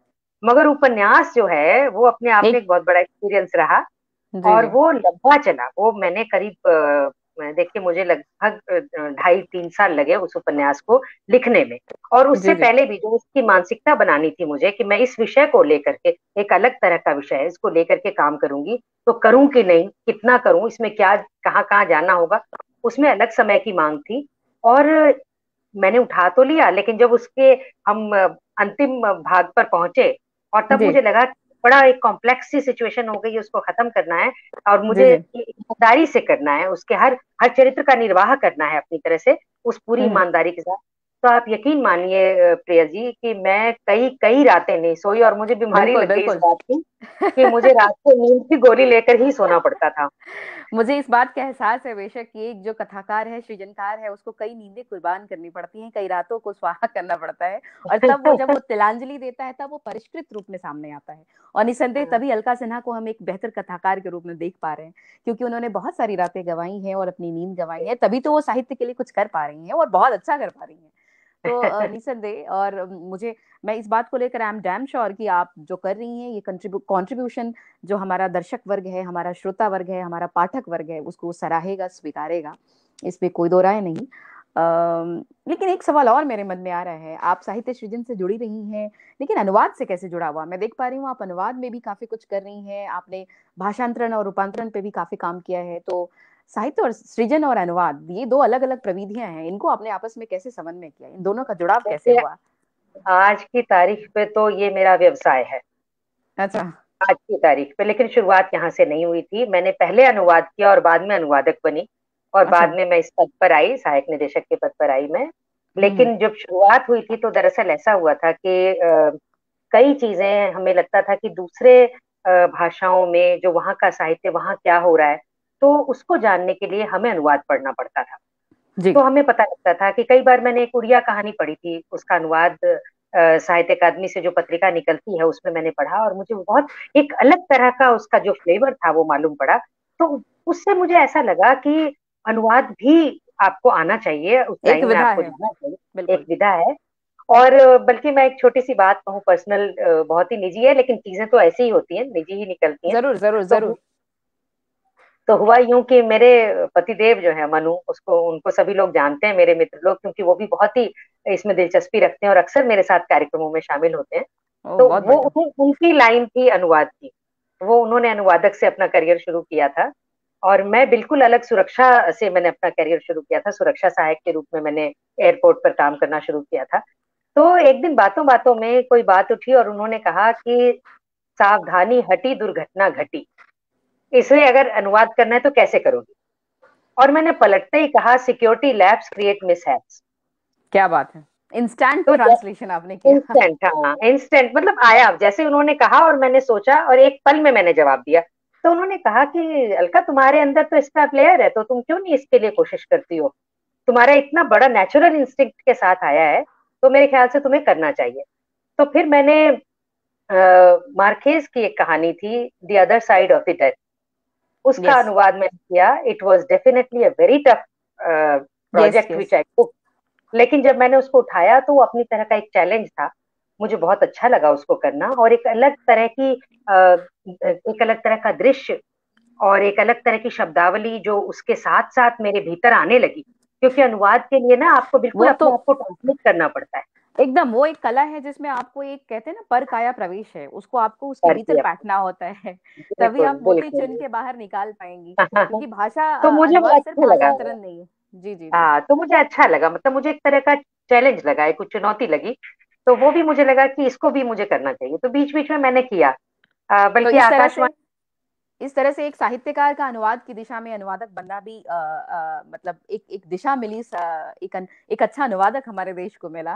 मगर उपन्यास जो है वो अपने आप में एक एक बहुत बड़ा एक्सपीरियंस रहा, जी, और जी। वो लंबा चला। वो मैंने करीब देखिए, मुझे लगभग 2.5-3 साल लगे उस उपन्यास को लिखने में। और उससे जी, जी। पहले भी जो उसकी मानसिकता बनानी थी मुझे कि मैं इस विषय को लेकर के, एक अलग तरह का विषय है, इसको लेकर के काम करूंगी, तो करूं कि नहीं, कितना करूं, इसमें क्या कहाँ कहाँ जाना होगा, उसमें अलग समय की मांग थी। और मैंने उठा तो लिया, लेकिन जब उसके हम अंतिम भाग पर पहुंचे, और तब जी। मुझे लगा कि बड़ा एक कॉम्प्लेक्स सी सिचुएशन हो गई, उसको खत्म करना है, और जी, मुझे जी। ईमानदारी से करना है, उसके हर हर चरित्र का निर्वाह करना है अपनी तरह से, उस पूरी हुँ, हुँ। ईमानदारी के साथ। तो आप यकीन मानिए प्रिया जी कि मैं कई कई रातें नहीं सोई, और मुझे बीमारी बिल्कुल, लग गई इस बिल्कुल। बात की कि मुझे रात को नींद की गोली लेकर ही सोना पड़ता था। मुझे इस बात का एहसास है बेशक कि एक जो कथाकार है, सृजनकार है, उसको कई नींदें कुर्बान करनी पड़ती हैं, कई रातों को स्वाहा करना पड़ता है और तब वो जब वो तिलांजलि देता है, तब वो परिष्कृत रूप में सामने आता है। और निसंदेह हाँ, तभी अलका सिन्हा को हम एक बेहतर कथाकार के रूप में देख पा रहे हैं, क्योंकि उन्होंने बहुत सारी रातें गँवाई हैं और अपनी नींद गँवाई है, तभी तो वो साहित्य के लिए कुछ कर पा रही हैं और बहुत अच्छा कर पा रही हैं। तो निसंदेह और मुझे मैं इस बात को लेकर आई एम डैम श्योर कि आप जो कर रही हैं, ये कंट्रीब्यूशन जो हमारा दर्शक वर्ग है, हमारा श्रोता वर्ग है, हमारा पाठक वर्ग है, उसको सराहेगा, स्वीकारेगा, इसमें कोई दो राय नहीं। लेकिन एक सवाल और मेरे मन में आ रहा है, आप साहित्य सृजन से जुड़ी रही हैं, लेकिन अनुवाद से कैसे जुड़ा हुआ? मैं देख पा रही हूँ आप अनुवाद में भी काफ़ी कुछ कर रही हैं, आपने भाषांतरण और रूपांतरण पे भी काफ़ी काम किया है, तो साहित्य और सृजन और अनुवाद, ये 2 अलग-अलग प्रविधियाँ हैं, इनको आपने आपस में कैसे समन्वय किया? इन दोनों का जुड़ाव कैसे देखिए, हुआ? आज की तारीख पे तो ये मेरा व्यवसाय है, अच्छा। आज की तारीख पे। लेकिन शुरुआत यहाँ से नहीं हुई थी, मैंने पहले अनुवाद किया और बाद में अनुवादक बनी, और अच्छा। बाद में मैं इस पद पर आई, सहायक निदेशक के पद पर आई मैं। हुँ, हुँ। लेकिन जब शुरुआत हुई थी तो दरअसल ऐसा हुआ था कि कई चीजें हमें लगता था कि दूसरे भाषाओं में जो वहाँ का साहित्य, वहाँ क्या हो रहा है, तो उसको जानने के लिए हमें अनुवाद पढ़ना पड़ता था। जी। तो हमें पता लगता था कि कई बार मैंने एक उड़िया कहानी पढ़ी थी, उसका अनुवाद साहित्य अकादमी से जो पत्रिका निकलती है उसमें मैंने पढ़ा, और मुझे वो बहुत एक अलग तरह का उसका जो फ्लेवर था वो मालूम पड़ा। तो उससे मुझे ऐसा लगा कि अनुवाद भी आपको आना चाहिए, उस एक लाइन में विधा आपको है, जाना चाहिए, एक बिल्कुल। विधा है। और बल्कि मैं एक छोटी सी बात कहूँ, पर्सनल, बहुत ही निजी है, लेकिन चीजें तो ऐसी ही होती हैं, निजी ही निकलती हैं। ज़रूर, ज़रूर, तो ज़रूर। तो हुआ यूं कि मेरे पतिदेव जो है मनु, उसको उनको सभी लोग जानते हैं, मेरे मित्र लोग, क्योंकि वो भी बहुत ही इसमें दिलचस्पी रखते हैं और अक्सर मेरे साथ कार्यक्रमों में शामिल होते हैं। ओ तो बहुत वो बढ़िया। उनकी लाइन थी अनुवाद की। वो उन्होंने अनुवादक से अपना करियर शुरू किया था, और मैं बिल्कुल अलग सुरक्षा से मैंने अपना करियर शुरू किया था। सुरक्षा सहायक के रूप में मैंने एयरपोर्ट पर काम करना शुरू किया था। तो एक दिन बातों बातों में कोई बात उठी और उन्होंने कहा कि सावधानी हटी दुर्घटना घटी, इसे अगर अनुवाद करना है तो कैसे करोगी? और मैंने पलटते ही कहा, सिक्योरिटी लैप्स क्रिएट मिसहैप्स। क्या बात है, इंस्टेंट तो ट्रांसलेशन आपने किया। इंस्टेंट, हाँ इंस्टेंट, मतलब आया जैसे उन्होंने कहा और मैंने सोचा और एक पल में मैंने जवाब दिया। तो उन्होंने कहा कि अलका, तुम्हारे अंदर तो इसका प्लेयर है, तो तुम क्यों नहीं इसके लिए कोशिश करती हो? तुम्हारा इतना बड़ा नेचुरल इंस्टिंक्ट के साथ आया है, तो मेरे ख्याल से तुम्हें करना चाहिए। तो फिर मैंने मार्केज की एक कहानी थी, the other side of the death, उसका यस अनुवाद मैंने किया। It was definitely a very tough yes project yes. Which I cook. लेकिन जब मैंने उसको उठाया तो वो अपनी तरह का एक चैलेंज था। मुझे बहुत अच्छा लगा उसको करना, और एक अलग तरह की एक अलग तरह का दृश्य और एक अलग तरह की शब्दावली जो उसके साथ साथ मेरे भीतर आने लगी, क्योंकि अनुवाद के लिए ना आपको बिल्कुल वो तो अपने आप को ट्रांसलेट करना पड़ता है। एकदम वो एक कला है जिसमें आपको एक कहते हैं ना पर काया प्रवेश है, उसको आपको उसके पर भीतर किया, बैठना होता है। तभी बिल्कुल आप मोती चुन बिल्कुल। के बाहर निकाल पाएंगी, क्योंकि भाषा तो मुझे वो अनुवाद सिर्फ अच्छा लगा। भाषांतरण नहीं है। जी जी जी। हाँ, तो मुझे अच्छा लगा, मतलब मुझे एक तरह का चैलेंज लगा, एक कुछ चुनौती लगी। तो वो भी मुझे लगा कि इसको भी मुझे करना चाहिए, तो बीच बीच में मैंने किया। तो बल्कि आकाशवाणी। इस तरह से एक साहित्यकार का अनुवाद की दिशा में अनुवादक बनना भी मतलब एक दिशा मिली, एक अच्छा अनुवादक हमारे देश को मिला,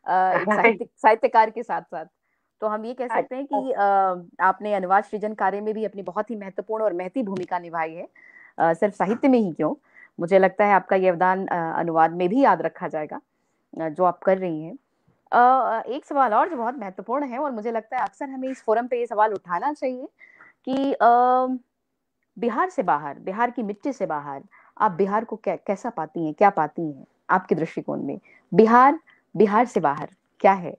एक साहित्यकार के साथ साथ। तो हम ये कह सकते हैं अच्छा। कि आपने अनुवाद सृजन कार्य में भी अपनी बहुत ही महत्वपूर्ण और महती भूमिका निभाई है, सिर्फ साहित्य में ही क्यों, मुझे लगता है आपका योगदान अनुवाद में भी याद रखा जाएगा, जो आप कर रही हैं। एक सवाल और जो बहुत महत्वपूर्ण है, और मुझे लगता है अक्सर हमें इस फोरम पे ये सवाल उठाना चाहिए कि बिहार से बाहर, बिहार की मिट्टी से बाहर आप बिहार को कैसा पाती हैं, क्या पाती हैं आपके दृष्टिकोण में? बिहार, बिहार से बाहर क्या है?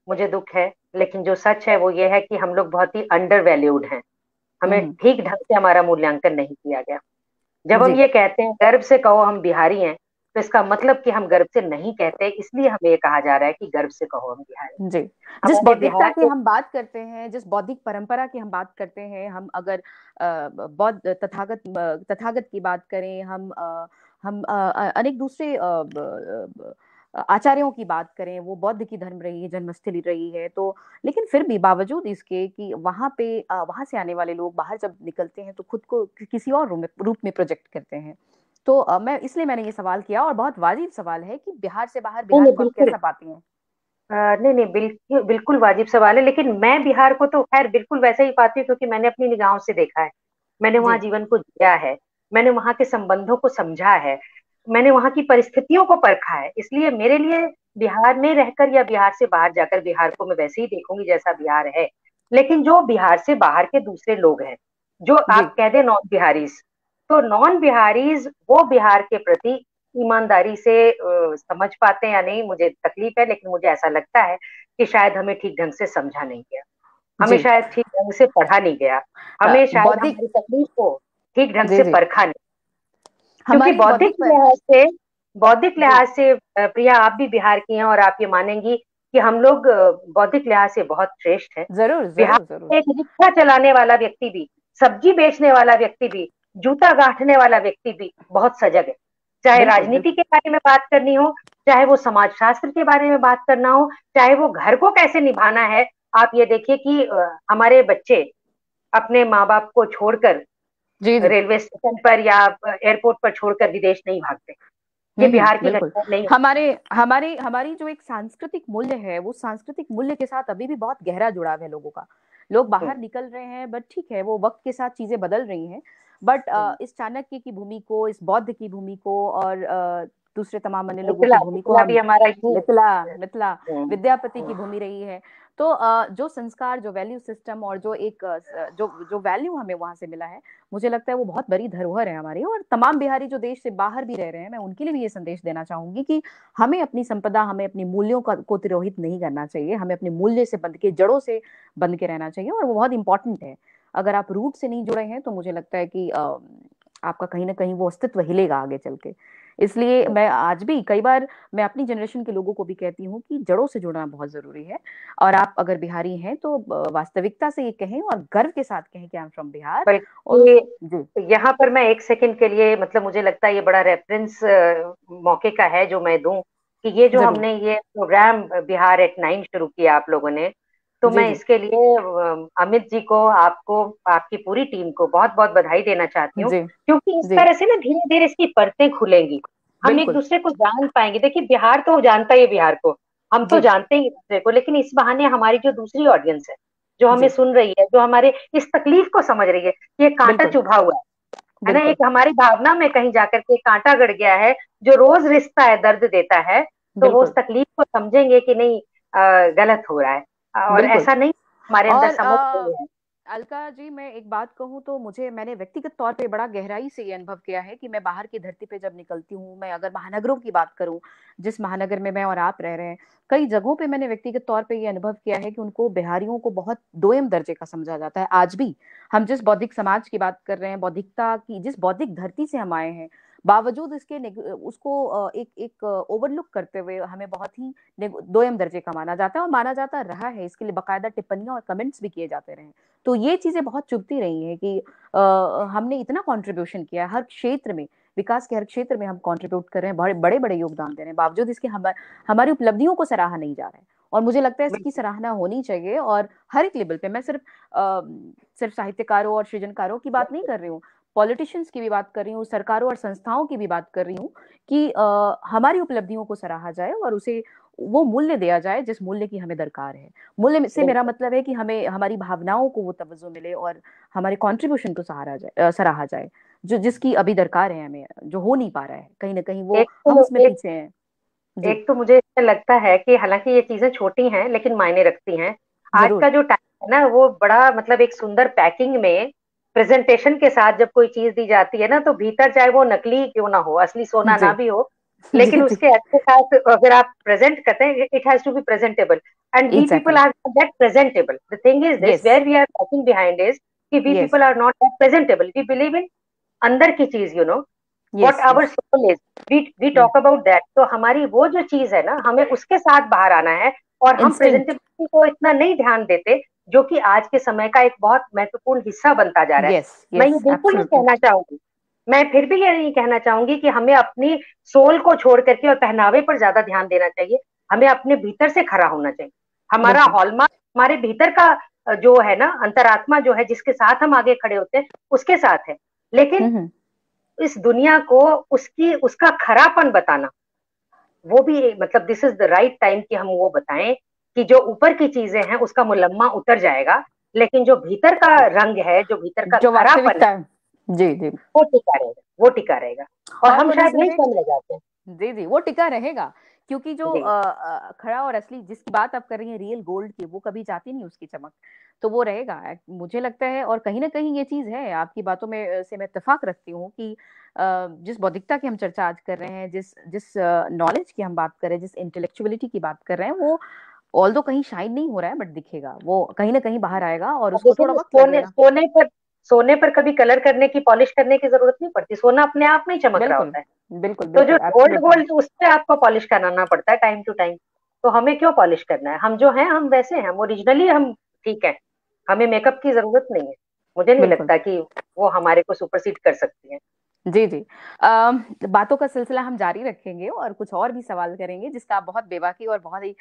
मुझे दुख है, लेकिन जो सच है वो ये है कि हम लोग बहुत ही अंडर वैल्यूड हैं। हमें हम्म। ठीक ढंग से हमारा मूल्यांकन नहीं किया गया। जब हम जी ये कहते हैं गर्व से कहो हम बिहारी हैं, तो इसका मतलब कि हम गर्व से नहीं कहते, इसलिए हमें ये कहा जा रहा है कि गर्व से कहो हम बिहारी। जी। जिस हमारे बौद्धिकता बिहार की के। हम बात करते हैं, जिस बौद्धिक परंपरा की हम बात करते हैं, हम अगर बौद्ध तथागत की बात करें, हम अनेक दूसरे आचार्यों की बात करें, वो बौद्ध की धर्म रही है, जन्मस्थली रही है, तो लेकिन फिर भी बावजूद इसके कि वहाँ पे वहाँ से आने वाले लोग बाहर जब निकलते हैं तो खुद को किसी और रूप में प्रोजेक्ट करते हैं। तो मैंने ये सवाल किया, और बहुत वाजिब सवाल है कि बिहार से बाहर नहीं बिहार नहीं, को आप बिल्कुल। कैसा पाती हैं? नहीं नहीं, बिल्कुल बिल्कुल वाजिब सवाल है, लेकिन मैं बिहार को तो खैर बिल्कुल वैसे ही पाती हूँ, क्योंकि मैंने अपनी निगाहों से देखा है। मैंने वहाँ जी जीवन को जिया है। मैंने वहाँ के संबंधों को समझा है। मैंने वहाँ की परिस्थितियों को परखा है। इसलिए मेरे लिए बिहार में रहकर या बिहार से बाहर जाकर, बिहार को मैं वैसे ही देखूंगी जैसा बिहार है। लेकिन जो बिहार से बाहर के दूसरे लोग हैं, जो जी। आप कह दे नॉन बिहारीज, तो नॉन बिहारीज वो बिहार के प्रति ईमानदारी से समझ पाते हैं या नहीं, मुझे तकलीफ है, लेकिन मुझे ऐसा लगता है कि शायद हमें ठीक ढंग से समझा नहीं गया। हमें जी। शायद ठीक ढंग से पढ़ा नहीं गया। हमें शायद बौद्धिक। हमारी तकलीफ को ठीक ढंग जी से जी। परखा नहीं। क्योंकि हमारी बौद्धिक पर। बौद्धिक जी लिहाज से प्रिया, आप भी बिहार की हैं और आप ये मानेंगी कि हम लोग बौद्धिक लिहाज से बहुत श्रेष्ठ हैं। जरूर बिहार जरूर जरूर। में एक रिक्शा चलाने वाला व्यक्ति भी, सब्जी बेचने वाला व्यक्ति भी, जूता गांठने वाला व्यक्ति भी बहुत सजग है। चाहे बिल्कुल राजनीति बिल्कुल। के बारे में बात करनी हो, चाहे वो समाज शास्त्र के बारे में बात करना हो, चाहे वो घर को कैसे निभाना है। आप ये देखिए कि हमारे बच्चे अपने माँ बाप को छोड़कर जी जी। रेलवे स्टेशन पर या एयरपोर्ट पर छोड़कर विदेश नहीं भागते। ये बिहार की बिल्कुल। घटना नहीं। हमारे हमारे हमारी जो एक सांस्कृतिक मूल्य है, वो सांस्कृतिक मूल्य के साथ अभी भी बहुत गहरा जुड़ाव है लोगों का। लोग बाहर निकल रहे हैं, बट ठीक है, वो वक्त के साथ चीजें बदल रही हैं। बट इस चाणक्य की भूमि को, इस बौद्ध की भूमि को, और दूसरे तमाम अन्य लोगों की मिथिला भूमि को मिथिला भी हम, हमारा ही। मिथिला, मिथिला हम्म, विद्यापति की हम्म, भूमि रही है। तो जो संस्कार, जो वैल्यू सिस्टम, और जो एक जो जो वैल्यू हमें वहां से मिला है, मुझे लगता है वो बहुत बड़ी धरोहर है हमारी। और तमाम बिहारी जो देश से बाहर भी रह रहे हैं, मैं उनके लिए भी ये संदेश देना चाहूंगी कि हमें अपनी संपदा, हमें अपनी मूल्यों को तिरोहित नहीं करना चाहिए, हमें अपने मूल्य से बंध के, जड़ों से बंध के रहना चाहिए, और वो बहुत इंपॉर्टेंट है। अगर आप रूट से नहीं जुड़े हैं तो मुझे लगता है कि आपका कहीं ना कहीं वो अस्तित्व हिलेगा आगे चल के। इसलिए मैं आज भी कई बार मैं अपनी जनरेशन के लोगों को भी कहती हूँ कि जड़ों से जुड़ना बहुत जरूरी है। और आप अगर बिहारी हैं तो वास्तविकता से ये कहें और गर्व के साथ कहें कि आई एम फ्रॉम बिहार। और बल्कि जी यहाँ पर मैं एक सेकंड के लिए, मतलब मुझे लगता है ये बड़ा रेफरेंस मौके का है जो मैं दूं, कि ये जो जरूर। हमने ये प्रोग्राम बिहार एट 9 शुरू किया आप लोगों ने, तो जी मैं जी इसके लिए अमित जी को, आपको, आपकी पूरी टीम को बहुत बहुत बधाई देना चाहती हूँ। जी क्योंकि इस जी तरह से ना धीरे धीरे इसकी परतें खुलेंगी, हम एक बिल्कुल। दूसरे को जान पाएंगे। देखिए बिहार तो जानता ही है बिहार को, हम तो जी जानते ही एक दूसरे को, लेकिन इस बहाने हमारी जो दूसरी ऑडियंस है, जो हमें जी सुन रही है, जो हमारे इस तकलीफ को समझ रही है, ये कांटा बिल्कुल चुभा हुआ है ना, बिल्कुल एक हमारी भावना में कहीं जाकर के कांटा गड़ गया है, जो रोज रिश्ता है, दर्द देता है। तो वो उस बिल्कुल तकलीफ को समझेंगे कि नहीं, गलत हो रहा है, और बिल्कुल। ऐसा नहीं, हमारे अंदर और समझ नहीं है। अलका जी, मैं एक बात कहूँ तो मैंने व्यक्तिगत तौर पे बड़ा गहराई से ये अनुभव किया है कि मैं बाहर की धरती पे जब निकलती हूँ, मैं अगर महानगरों की बात करूँ, जिस महानगर में मैं और आप रह रहे हैं, कई जगहों पे मैंने व्यक्तिगत तौर पे ये अनुभव किया है कि उनको बिहारियों को बहुत दोयम दर्जे का समझा जाता है आज भी। हम जिस बौद्धिक समाज की बात कर रहे हैं, बौद्धिकता की जिस बौद्धिक धरती से हम आए हैं, बावजूद इसके उसको एक एक ओवरलुक करते हुए हमें बहुत ही दोयम दर्जे का माना जाता है और माना जाता रहा है। इसके लिए बकायदा टिप्पणियां और कमेंट्स भी किए जाते रहे हैं। तो ये चीजें बहुत चुभती रही हैं कि हमने इतना कंट्रीब्यूशन किया है हर क्षेत्र में, विकास के हर क्षेत्र में हम कंट्रीब्यूट कर रहे हैं, बड़े बड़े बड़े योगदान दे रहे हैं, बावजूद इसके हमारी उपलब्धियों को सराहा नहीं जा रहा है। और मुझे लगता है इसकी बिल्कुल सराहना होनी चाहिए। और हर एक लेवल पे, मैं सिर्फ साहित्यकारों और सृजनकारों की बात नहीं बिल्कुल कर रही हूँ, पॉलिटिशियंस की भी बात कर रही हूँ, सरकारों और संस्थाओं की भी बात कर रही हूँ कि हमारी उपलब्धियों को सराहा जाए और उसे वो मूल्य दिया जाए जिस मूल्य की हमें दरकार है। मूल्य से मेरा बिल्कुल मतलब है कि हमें हमारी भावनाओं को वो तवज्जो मिले और हमारे कंट्रीब्यूशन को सराहा जाए, जो जिसकी अभी दरकार है हमें, जो हो नहीं पा रहा है, कहीं ना कहीं वो एक हम तो उसमें एक पीछे हैं। जी एक तो मुझे इससे लगता है कि हालांकि ये चीजें छोटी हैं लेकिन मायने रखती हैं। आज जरूर। का जो टाइम है ना, वो बड़ा, मतलब एक सुंदर पैकिंग में, प्रेजेंटेशन के साथ जब कोई चीज दी जाती है ना, तो भीतर चाहे वो नकली क्यों ना हो, असली सोना जी ना भी हो, जी लेकिन जी उसके अच्छे साथ अगर आप प्रेजेंट करते हैं, it has to be presentable, and we people exactly. Are not that presentable. The thing is this, yes where we are talking behind is कि we yes people are not that presentable, we believe in अंदर की चीज, what yes our yes soul is, we talk about that. तो हमारी वो जो चीज है ना, हमें उसके साथ बाहर आना है, और हम इंस्टिंक्ट। प्रेजेंटेबिलिटी को इतना नहीं ध्यान देते, जो कि आज के समय का एक बहुत महत्वपूर्ण हिस्सा बनता जा रहा है। यस मैं ये यस बिल्कुल नहीं एब्सोल्युटली। कहना चाहूंगी, मैं फिर भी ये नहीं कहना चाहूंगी कि हमें अपनी सोल को छोड़ करके और पहनावे पर ज्यादा ध्यान देना चाहिए। हमें अपने भीतर से खरा होना चाहिए। हमारा बिल्कुल। हॉलमार्क हमारे भीतर का जो है ना, अंतरात्मा जो है, जिसके साथ हम आगे खड़े होते हैं, उसके साथ है। लेकिन हम्म। इस दुनिया को उसकी उसका खरापन बताना, वो भी, मतलब this is the right time कि हम वो बताएं कि जो ऊपर की चीजें हैं उसका मुलम्मा उतर जाएगा, लेकिन जो भीतर का रंग है, जो भीतर का जो खरापन वास्तविकता है, है। जी जी। वो टिका रहेगा, वो टिका रहेगा। और और हम वो नहीं शायद सिर्फ वही एक, कम रह जाते हैं। जी जी, वो टिका रहेगा। क्योंकि जो जी खड़ा और असली जिसकी बात आप कर रही हैं, रियल गोल्ड की, वो कभी जाती नहीं उसकी चमक। तो वो रहेगा मुझे लगता है। और कहीं ना कहीं ये चीज है आपकी बातों में से मैं इत्तेफाक रखती हूँ कि जिस बौद्धिकता की हम चर्चा आज कर रहे हैं, जिस जिस नॉलेज की हम बात कर रहे हैं, जिस इंटेलेक्चुअलिटी की बात कर रहे हैं, वो ऑल दो कहीं शाइन नहीं हो रहा है, बट दिखेगा, वो कहीं ना कहीं बाहर आएगा और और उसको देखिए थोड़ा ना, वक्त लगेगा। सोने पर कभी कलर करने की, पॉलिश करने की जरूरत नहीं पड़ती, सोना अपने आप में ही चमक रहा बिल्कुल होता है। बिल्कुल तो जो बिल्कुल गोल्ड एब्सोल्युटली। गोल्ड उस पे आपको पॉलिश कराना पड़ता है टाइम टू टाइम। तो हमें क्यों पॉलिश करना है, हम जो हैं हम वैसे हैं, हम ओरिजिनली हम ठीक है, हमें मेकअप की जरूरत नहीं है। मुझे नहीं बिल्कुल। लगता कि वो हमारे को सुपरसीड कर सकती है। जी जी। बातों का सिलसिला हम जारी रखेंगे और कुछ और भी सवाल करेंगे जिसका आप बहुत बेबाकी और बहुत ही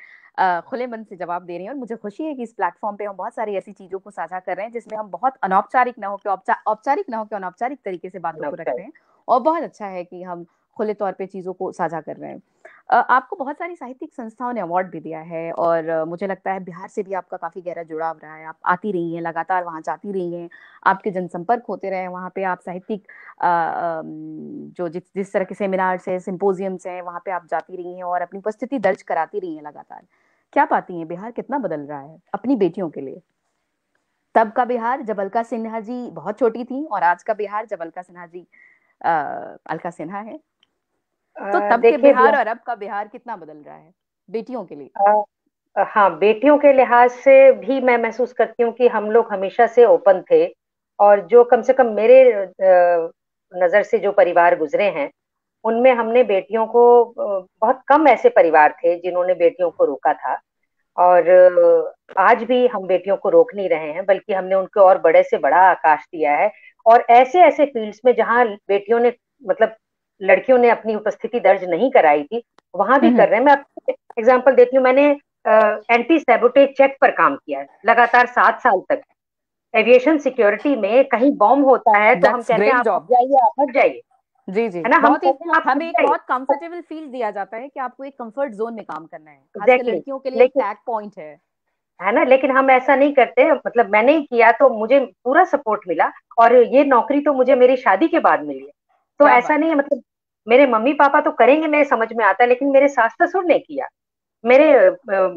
खुले मन से जवाब दे रही हैं। और मुझे खुशी है कि इस प्लेटफॉर्म पे हम बहुत सारी ऐसी चीजों को साझा कर रहे हैं जिसमें हम बहुत अनौपचारिक ना हो के औपचारिक ना हो के अनौपचारिक तरीके से बातों को रख नमस्कार। रहे हैं। और बहुत अच्छा है कि हम खुले तौर पे चीजों को साझा कर रहे हैं। आपको बहुत सारी साहित्यिक संस्थाओं ने अवार्ड भी दिया है और मुझे लगता है बिहार से भी आपका काफी गहरा जुड़ाव रहा है। आप आती रही हैं, लगातार वहां जाती रही हैं, आपके जनसंपर्क होते रहे हैं वहां पे। आप साहित्यिक जो जिस जिस तरह के सेमिनार्स हैं, सिंपोजियम्स हैं, वहां पे आप जाती रही हैं और अपनी उपस्थिति दर्ज कराती रही हैं लगातार। क्या पाती हैं बिहार कितना बदल रहा है अपनी बेटियों के लिए? तब का बिहार जब अलका सिन्हा जी बहुत छोटी थी और आज का बिहार जब अलका सिन्हा जी अलका सिन्हा है, तो तब के देखिए बिहार और अब का बिहार कितना बदल रहा है बेटियों के लिए? हाँ, बेटियों के लिहाज से भी मैं महसूस करती हूँ कि हम लोग हमेशा से ओपन थे। और जो कम से कम मेरे नजर से जो परिवार गुजरे हैं, उनमें हमने बेटियों को बहुत कम ऐसे परिवार थे जिन्होंने बेटियों को रोका था। और आज भी हम बेटियों को रोक नहीं रहे हैं, बल्कि हमने उनको और बड़े से बड़ा आकाश दिया है। और ऐसे ऐसे फील्ड्स में जहां बेटियों ने, मतलब लड़कियों ने अपनी उपस्थिति दर्ज नहीं कराई थी, वहां भी कर रहे हैं। मैं आपको एग्जांपल देती हूँ। मैंने एंटी सैबोटेज चेक पर काम किया है लगातार 7 साल तक। एविएशन सिक्योरिटी में कहीं बॉम्ब होता है तो हम दैट्स कहते हैं ग्रेट आप हट जॉब। जाइए, आप हट जाइए, जी जी, है ना, हम बहुत ही, कहते हैं आप हट हमें एक जाइए। बहुत कंफर्टेबल फील दिया जाता है कि आपको एक कंफर्ट जोन में काम करना है, खासकर एग्जैक्टली, लड़कियों के लिए एक लेकिन, टैग पॉइंट है। है ना, लेकिन हम ऐसा नहीं करते। मतलब मैंने ही किया तो मुझे पूरा सपोर्ट मिला, और ये नौकरी तो मुझे मेरी शादी के बाद मिली है। तो क्या ऐसा बात नहीं है। है, मतलब मेरे मम्मी पापा तो करेंगे, मेरे समझ में आता है, लेकिन मेरे सास ससुर ने किया, मेरे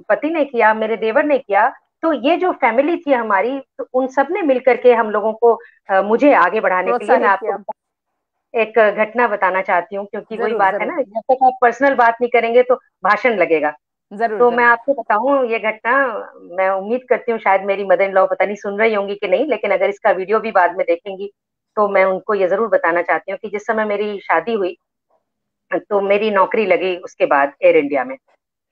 पति ने किया, मेरे देवर ने किया। तो ये जो फैमिली थी हमारी, तो उन सब ने मिलकर के हम लोगों को, मुझे आगे बढ़ाने के लिए, मैं प्रोत्साहित आपको किया। एक घटना बताना चाहती हूँ, क्योंकि वही जरूर बात है जरूर। ना, जब तक आप पर्सनल बात नहीं करेंगे तो भाषण लगेगा। जरूर तो मैं जरूर। आपको बताऊं ये घटना। मैं उम्मीद करती हूँ शायद मेरी मदर इन लॉ पता नहीं सुन रही होंगी कि नहीं, लेकिन अगर इसका वीडियो भी बाद में देखेंगी तो मैं उनको ये जरूर बताना चाहती हूँ कि जिस समय मेरी शादी हुई, तो मेरी नौकरी लगी उसके बाद एयर इंडिया में। जी।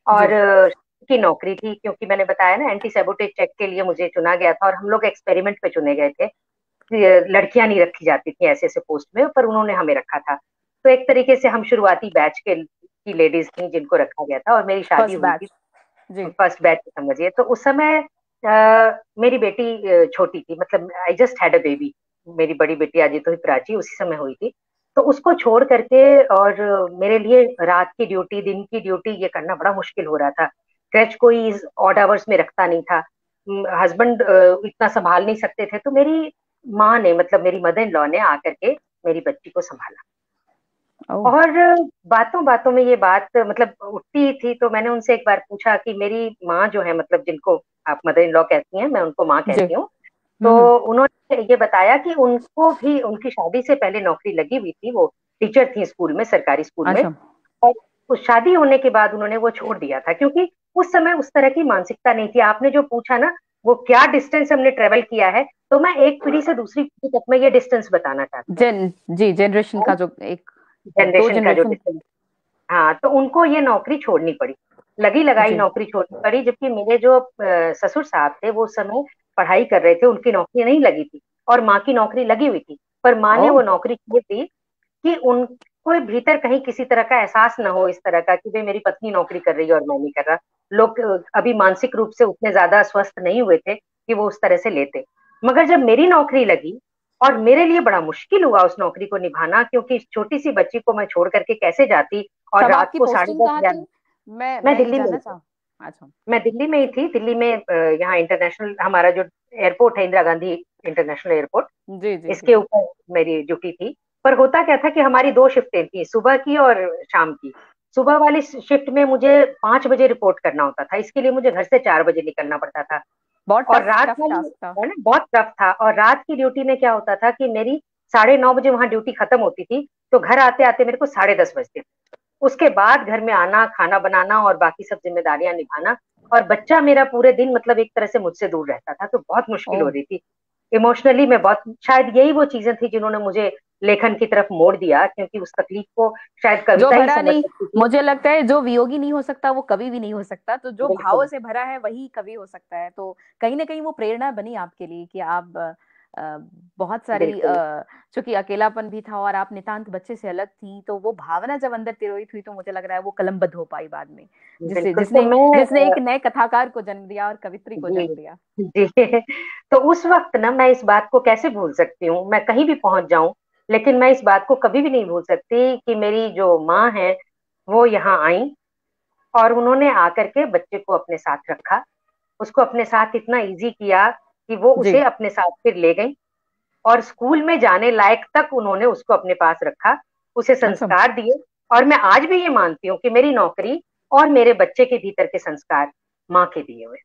और की नौकरी थी, क्योंकि मैंने बताया ना एंटी सैबोटेज चेक के लिए मुझे चुना गया था, और हम लोग एक्सपेरिमेंट पे चुने गए थे। लड़कियां नहीं रखी जाती थी ऐसे ऐसे पोस्ट में, पर उन्होंने हमें रखा था। तो एक तरीके से हम शुरुआती बैच के की लेडीज थी जिनको रखा गया था, और मेरी शादी फर्स्ट हुई थी। बैच। जी। फर्स्ट बैच समझिए। तो उस समय मेरी बेटी छोटी थी, मतलब I just had a baby. मेरी बड़ी बेटी अजय तो प्राची उसी समय हुई थी। तो उसको छोड़ करके, और मेरे लिए रात की ड्यूटी, दिन की ड्यूटी ये करना बड़ा मुश्किल हो रहा था। क्रच कोई ऑड आवर्स में रखता नहीं था, हस्बैंड इतना संभाल नहीं सकते थे। तो मेरी माँ ने, मतलब मेरी मदर इन लॉ ने आकर के मेरी बच्ची को संभाला। ओह। और बातों बातों में ये बात मतलब उठती ही थी। तो मैंने उनसे एक बार पूछा कि मेरी माँ जो है, मतलब जिनको आप मदर इन लॉ कहती हैं, मैं उनको माँ जी। कहती हूँ। तो उन्होंने ये बताया कि उनको भी उनकी शादी से पहले नौकरी लगी हुई थी, वो टीचर थी स्कूल में, सरकारी स्कूल में। अच्छा। और उस शादी होने के बाद उन्होंने वो छोड़ दिया था, क्योंकि उस समय उस तरह की मानसिकता नहीं थी। आपने जो पूछा ना, वो क्या डिस्टेंस हमने ट्रेवल किया है, तो मैं एक पीढ़ी से दूसरी पीढ़ी तक में ये डिस्टेंस बताना चाहती हूँ। जेन जी, जनरेशन का जो एक, दो जनरेशन का जो जनरेशन। डिस्टेंस। हाँ, तो उनको ये नौकरी छोड़नी पड़ी, लगी लगाई जी। नौकरी छोड़नी पड़ी। जबकि मेरे जो ससुर साहब थे वो उस समय पढ़ाई कर रहे थे, उनकी नौकरी नहीं लगी थी, और माँ की नौकरी लगी हुई थी। पर माँ ने ओह। वो नौकरी की थी कि उनको भीतर कहीं किसी तरह का एहसास ना हो इस तरह का कि भाई मेरी पत्नी नौकरी कर रही है और मैं नहीं कर रहा। लोग अभी मानसिक रूप से उतने ज्यादा स्वस्थ नहीं हुए थे कि वो उस तरह से लेते। मगर जब मेरी नौकरी लगी, और मेरे लिए बड़ा मुश्किल हुआ उस नौकरी को निभाना, क्योंकि इस छोटी सी बच्ची को मैं छोड़ करके कैसे जाती, और तब रात आपकी को साढ़े पोस्टिंग दस कहाँ ग्यारह थी? मैं मैं मैं ये दिल्ली में ही जानना थी। चाहूँ। अच्छा। मैं दिल्ली में ही थी। दिल्ली में यहाँ इंटरनेशनल हमारा जो एयरपोर्ट है, इंदिरा गांधी इंटरनेशनल एयरपोर्ट, जी जी जी। इसके ऊपर मेरी ड्यूटी थी। पर होता क्या था कि हमारी दो शिफ्टें थी, सुबह की और शाम की। सुबह वाली शिफ्ट में मुझे 5 बजे रिपोर्ट करना होता था, इसके लिए मुझे घर से 4 बजे निकलना पड़ता था। बहुत और टफ रात टफ वाली, टास्क था। है ना, बहुत टफ था। और रात की ड्यूटी में क्या होता था कि मेरी 9:30 बजे वहां ड्यूटी खत्म होती थी, तो घर आते आते मेरे को 10:30 बजते थे। उसके बाद घर में आना, खाना बनाना और बाकी सब जिम्मेदारियां निभाना। और बच्चा मेरा पूरे दिन मतलब एक तरह से मुझसे दूर रहता था, तो बहुत मुश्किल हो ओह। रही थी। इमोशनली मैं बहुत, शायद यही वो चीजें थी जिन्होंने मुझे लेखन की तरफ मोड़ दिया, क्योंकि उस तकलीफ को शायद जो कविता ही भरा समझ नहीं, सकती थी। मुझे लगता है जो वियोगी नहीं हो सकता वो कवि भी नहीं हो सकता, तो जो भावों बिल्कुल, से भरा है वही कवि हो सकता है। तो कहीं ना कहीं वो प्रेरणा बनी आपके लिए कि आप बहुत सारी बिल्कुल, चूंकि अकेलापन भी था और आप नितांत बच्चे से अलग थी, तो वो भावना जब अंदर तिरोहित हुई तो मुझे लग रहा है वो कलमबद्ध हो पाई बाद में, जिससे बिल्कुल। तो जिसने मैं जिसने एक नए कथाकार को जन्म दिया और कवित्री को जी जन्म दिया। जी तो उस वक्त ना मैं इस बात को कैसे भूल सकती हूँ, मैं कहीं भी पहुंच जाऊं, लेकिन मैं इस बात को कभी भी नहीं भूल सकती कि मेरी जो माँ है वो यहाँ आई, और उन्होंने आकर के बच्चे को अपने साथ रखा। उसको अपने साथ इतना इजी किया कि वो जी। उसे अपने साथ फिर ले गई, और स्कूल में जाने लायक तक उन्होंने उसको अपने पास रखा, उसे अच्छा। संस्कार दिए। और मैं आज भी ये मानती हूँ कि मेरी नौकरी और मेरे बच्चे के भीतर के संस्कार माँ के दिए हुए।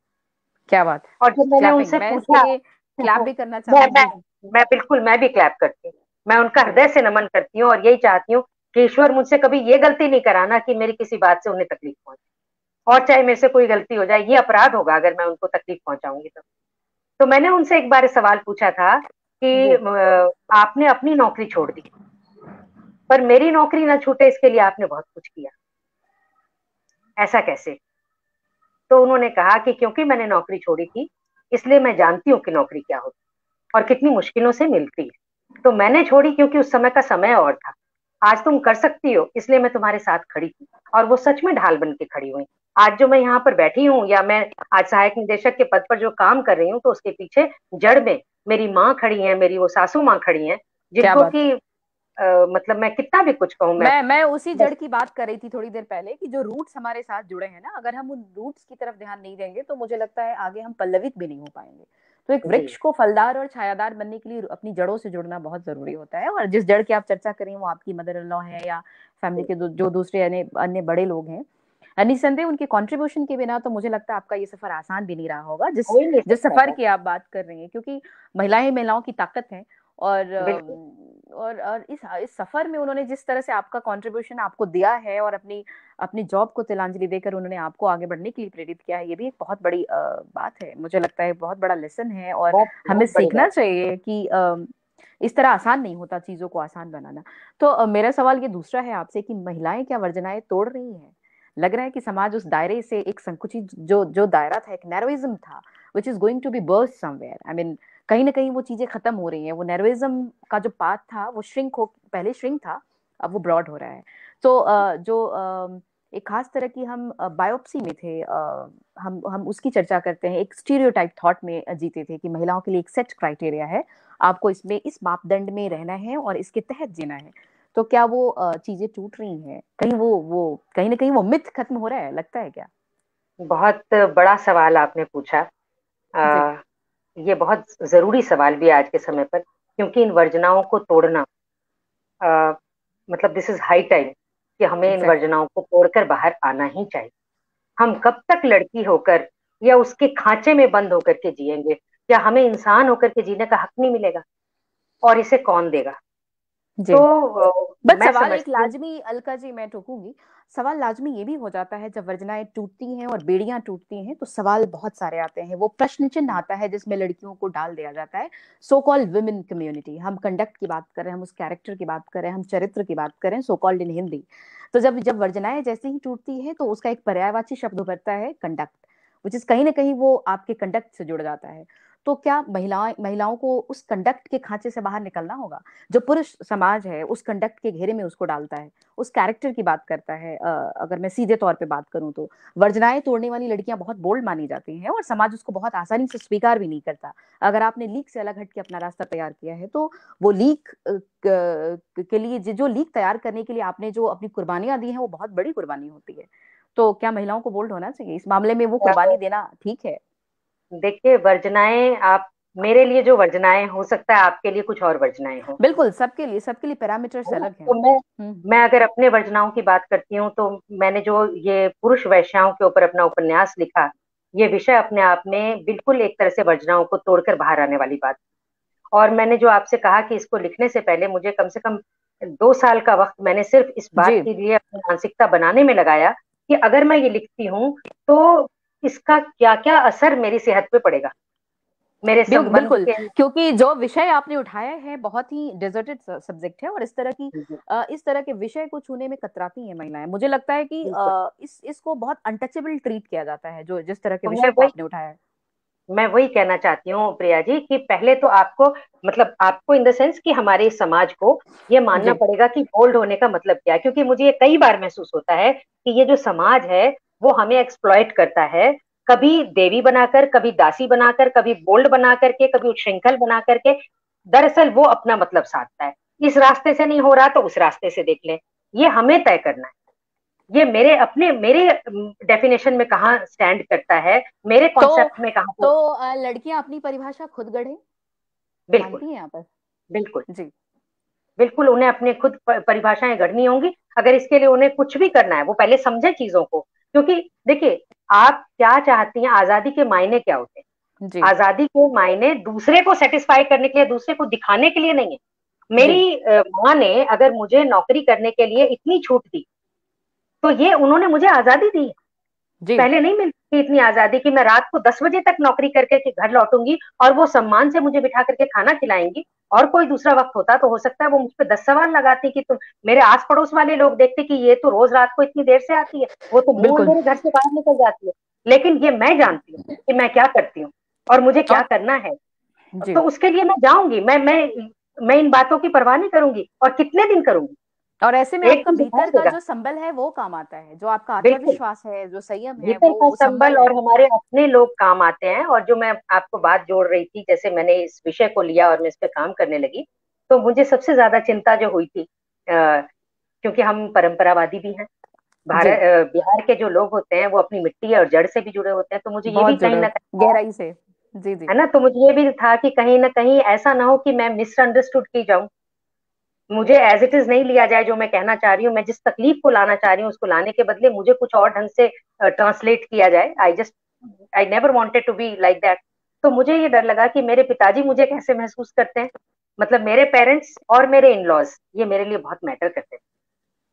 क्या बात है। और जब मैंने क्लैपिंग, उनसे मैं इसके पूछा, लिए क्लैप भी करना मैं मैं चाहूंगी। मैं बिल्कुल, मैं भी क्लैप करती हूँ। मैं उनका जी। हृदय से नमन करती हूँ, और यही चाहती हूँ कि ईश्वर मुझसे कभी ये गलती नहीं कराना कि मेरी किसी बात से उन्हें तकलीफ पहुंचे। और चाहे मेरे से कोई गलती हो जाए, ये अपराध होगा अगर मैं उनको तकलीफ पहुंचाऊंगी तो। मैंने उनसे एक बार सवाल पूछा था कि जी। आपने अपनी नौकरी छोड़ दी, पर मेरी नौकरी ना छूटे इसके लिए आपने बहुत कुछ किया, ऐसा कैसे? तो उन्होंने कहा कि क्योंकि मैंने नौकरी छोड़ी थी, इसलिए मैं जानती हूँ कि नौकरी क्या होती है और कितनी मुश्किलों से मिलती है। तो मैंने छोड़ी क्योंकि उस समय का समय और था। आज तुम कर सकती हो, इसलिए मैं तुम्हारे साथ खड़ी थी, और वो सच में ढाल बन के खड़ी हुई। आज जो मैं यहाँ पर बैठी हूँ, या मैं आज सहायक निदेशक के पद पर जो काम कर रही हूँ, तो उसके पीछे जड़ में मेरी माँ खड़ी है, मेरी वो सासू माँ खड़ी हैं, क्या जिनको बात। कि मतलब मैं कितना भी कुछ कहूँ, मैं मैं उसी बस। जड़ की बात कर रही थी थोड़ी देर पहले कि जो रूट्स हमारे साथ जुड़े हैं ना, अगर हम उन रूट्स की तरफ ध्यान नहीं देंगे तो मुझे लगता है आगे हम पल्लवित भी नहीं हो पाएंगे। तो एक जी वृक्ष को फलदार और छायादार बनने के लिए अपनी जड़ों से जुड़ना बहुत जरूरी होता है। और जिस जड़ की आप चर्चा करें वो आपकी मदर इन लॉ है या फैमिली के जो दूसरे अन्य अन्य बड़े लोग हैं, निसंदेह उनके कंट्रीब्यूशन के बिना तो मुझे लगता है आपका ये सफर आसान भी नहीं रहा होगा, जिस हो ही नहीं जिस सकता सफर था। की आप बात कर रही हैं, क्योंकि महिलाओं की ताकत है। और बिल्कुल। इस सफर में उन्होंने जिस तरह से आपका कंट्रीब्यूशन आपको दिया है और अपनी अपनी जॉब को तिलांजलि देकर उन्होंने आपको आगे बढ़ने के लिए प्रेरित किया है, ये भी एक बहुत बड़ी बात है। मुझे लगता है बहुत बड़ा लेसन है और बहुत हमें बहुत बड़ी सीखना बात। चाहिए कि इस तरह आसान नहीं होता चीजों को आसान बनाना। तो मेरा सवाल ये दूसरा है आपसे कि महिलाएं क्या वर्जनाएं तोड़ रही हैं? लग रहा है कि समाज उस दायरे से, एक संकुचित जो जो दायरा था, एक नैरोइज्म था, which is going to be burst somewhere. I mean कहीं ना कहीं वो चीजें खत्म हो रही हैं। वो नैरोइज्म का जो पाथ था वो श्रिंक हो, पहले श्रिंक था, अब वो ब्रॉड हो रहा है। तो एक खास तरह की हम बायोप्सी में थे, हम उसकी चर्चा करते हैं। एक स्टीरियोटाइप थॉट में जीते थे कि महिलाओं के लिए एक सेट क्राइटेरिया है, आपको इसमें इस मापदंड में रहना है और इसके तहत जीना है। तो क्या वो चीजें टूट रही हैं? कहीं वो कहीं ना कहीं वो मिथ खत्म हो रहा है, लगता है क्या? बहुत बड़ा सवाल आपने पूछा। जी। आ, ये बहुत जरूरी सवाल भी है आज के समय पर, क्योंकि इन वर्जनाओं को तोड़ना, आ, मतलब दिस इज हाई टाइम कि हमें इन एग्जैक्टली। वर्जनाओं को तोड़कर बाहर आना ही चाहिए। हम कब तक लड़की होकर या उसके खांचे में बंद होकर के जिएंगे? क्या हमें इंसान होकर के जीने का हक नहीं मिलेगा? और इसे कौन देगा? जी। तो बट मैं सवाल एक समझती हूँ। लाजमी, अलका जी मैं टोकूंगी, सवाल लाजमी ये भी हो जाता है जब वर्जनाएं टूटती हैं और बेड़ियां टूटती हैं तो सवाल बहुत सारे आते हैं। वो प्रश्न चिन्ह आता है जिसमें लड़कियों को डाल दिया जाता है। सो कॉल्ड वुमेन कम्युनिटी, हम कंडक्ट की बात करें, हम उस कैरेक्टर की बात करें, हम चरित्र की बात करें, सो कॉल्ड इन हिंदी। तो जब जब वर्जनाएं जैसे ही टूटती है तो उसका एक पर्यायवाची शब्द उभरता है, कंडक्ट, विच इज कहीं ना कहीं वो आपके कंडक्ट से जुड़ जाता है। तो क्या महिलाओं को उस कंडक्ट के खांचे से बाहर निकलना होगा? जो पुरुष समाज है उस कंडक्ट के घेरे में उसको डालता है, उस कैरेक्टर की बात करता है। अगर मैं सीधे तौर पे बात करूं तो वर्जनाएं तोड़ने वाली लड़कियां बहुत बोल्ड मानी जाती हैं और समाज उसको बहुत आसानी से स्वीकार भी नहीं करता। अगर आपने लीक से अलग हट के अपना रास्ता तैयार किया है तो वो लीक के लिए, जो लीक तैयार करने के लिए आपने जो अपनी कुर्बानियां दी हैं वो बहुत बड़ी कुर्बानी होती है। तो क्या महिलाओं को बोल्ड होना चाहिए इस मामले में? वो कुर्बानी देना ठीक है? देखिए, वर्जनाएं, आप मेरे लिए जो वर्जनाएं, हो सकता है आपके लिए कुछ और वर्जनाएं हो। बिल्कुल, सबके लिए पैरामीटर्स है ना? अलग हैं। तो मैं अगर अपने वर्जनाओं की बात करती हूँ, तो मैंने जो ये पुरुष वैश्याओं के ऊपर अपना उपन्यास लिखा, ये विषय अपने आप में बिल्कुल एक तरह से वर्जनाओं को तोड़कर बाहर आने वाली बात। और मैंने जो आपसे कहा कि इसको लिखने से पहले मुझे कम से कम 2 साल का वक्त मैंने सिर्फ इस बात जी। के लिए अपनी मानसिकता बनाने में लगाया कि अगर मैं ये लिखती हूँ तो इसका क्या क्या असर मेरी सेहत पे पड़ेगा, मेरे संबंध बिल्कुल, के। क्योंकि जो विषय आपने उठाया है बहुत ही डेजर्टेड सब्जेक्ट है और इस तरह के विषय को छूने में कतराती हैं महिलाएं। मुझे लगता है कि बिल्कुल। इसको बहुत अनटचेबल ट्रीट किया जाता है, जो जिस तरह के तो विषय को आपने उठाया है। मैं वही कहना चाहती हूँ प्रिया जी, कि पहले तो आपको, मतलब आपको इन द सेंस कि हमारे इस समाज को ये मानना जी। पड़ेगा कि बोल्ड होने का मतलब क्या है, क्योंकि मुझे ये कई बार महसूस होता है कि ये जो समाज है वो हमें एक्सप्लॉइट करता है, कभी देवी बनाकर, कभी दासी बनाकर, कभी बोल्ड बना करके, कभी उच्छृंखल बना करके। दरअसल वो अपना मतलब साधता है, इस रास्ते से नहीं हो रहा तो उस रास्ते से देख लें। ये हमें तय करना है, ये मेरे डेफिनेशन में कहाँ स्टैंड करता है, मेरे तो कॉन्सेप्ट में कहाँ तो पर। लड़कियां अपनी परिभाषा खुद गढ़े, बिल्कुल। मानती हैं यहाँ पर? बिल्कुल। जी। बिल्कुल, उन्हें अपने खुद परिभाषाएं गढ़नी होंगी। अगर इसके लिए उन्हें कुछ भी करना है, वो पहले समझे चीजों को। क्योंकि देखिए, आप क्या चाहती हैं, आजादी के मायने क्या होते हैं? जी। आजादी के मायने दूसरे को सेटिस्फाई करने के लिए, दूसरे को दिखाने के लिए नहीं है। जी। मेरी माँ ने अगर मुझे नौकरी करने के लिए इतनी छूट दी, तो ये उन्होंने मुझे आजादी दी है, जी। पहले नहीं मिलती। कि इतनी आजादी कि मैं रात को 10 बजे तक नौकरी करके के घर लौटूंगी और वो सम्मान से मुझे बिठा करके खाना खिलाएंगी। और कोई दूसरा वक्त होता तो हो सकता है वो मुझ पर 10 सवाल लगाती कि तुम, मेरे आस पड़ोस वाले लोग देखते कि ये तो रोज रात को इतनी देर से आती है, वो तो मुंह बिल्कुल। अंधेरे घर से बाहर निकल जाती है। लेकिन ये मैं जानती हूँ कि मैं क्या करती हूँ और मुझे क्या और करना है। जी, तो उसके लिए मैं जाऊंगी, मैं इन बातों की परवाह नहीं करूंगी। और कितने दिन करूंगी? और ऐसे में एक आपका दिन दिखाई भीतर का देगा। जो संबल है वो काम आता है, जो आपका बिल्कुल। आत्मविश्वास है, जो संयम है, भीतर का वो संबल संबल और है। हमारे अपने लोग काम आते हैं। और जो मैं आपको बात जोड़ रही थी, जैसे मैंने इस विषय को लिया और मैं इस पे काम करने लगी, तो मुझे सबसे ज्यादा चिंता जो हुई थी, क्योंकि हम परंपरावादी भी हैं, जी, बिहार के जो लोग होते हैं वो अपनी मिट्टी और जड़ से भी जुड़े होते हैं, तो मुझे ये भी बहुत कहीं जुड़े, ना कहीं था, गहराई से। जी, जी, है ना, तो मुझे ये भी था कि कहीं ना कहीं ऐसा ना हो कि मैं मिसअंडरस्टूड की जाऊं, मुझे एज इट इज नहीं लिया जाए जो मैं कहना चाह रही हूँ, मैं जिस तकलीफ को लाना चाह रही हूँ उसको लाने के बदले मुझे कुछ और ढंग से ट्रांसलेट किया जाए। I never wanted to be like that. तो मुझे ये डर लगा कि मेरे पिताजी मुझे कैसे महसूस करते हैं, मतलब मेरे पेरेंट्स और मेरे इन लॉज, ये मेरे लिए बहुत मैटर करते हैं,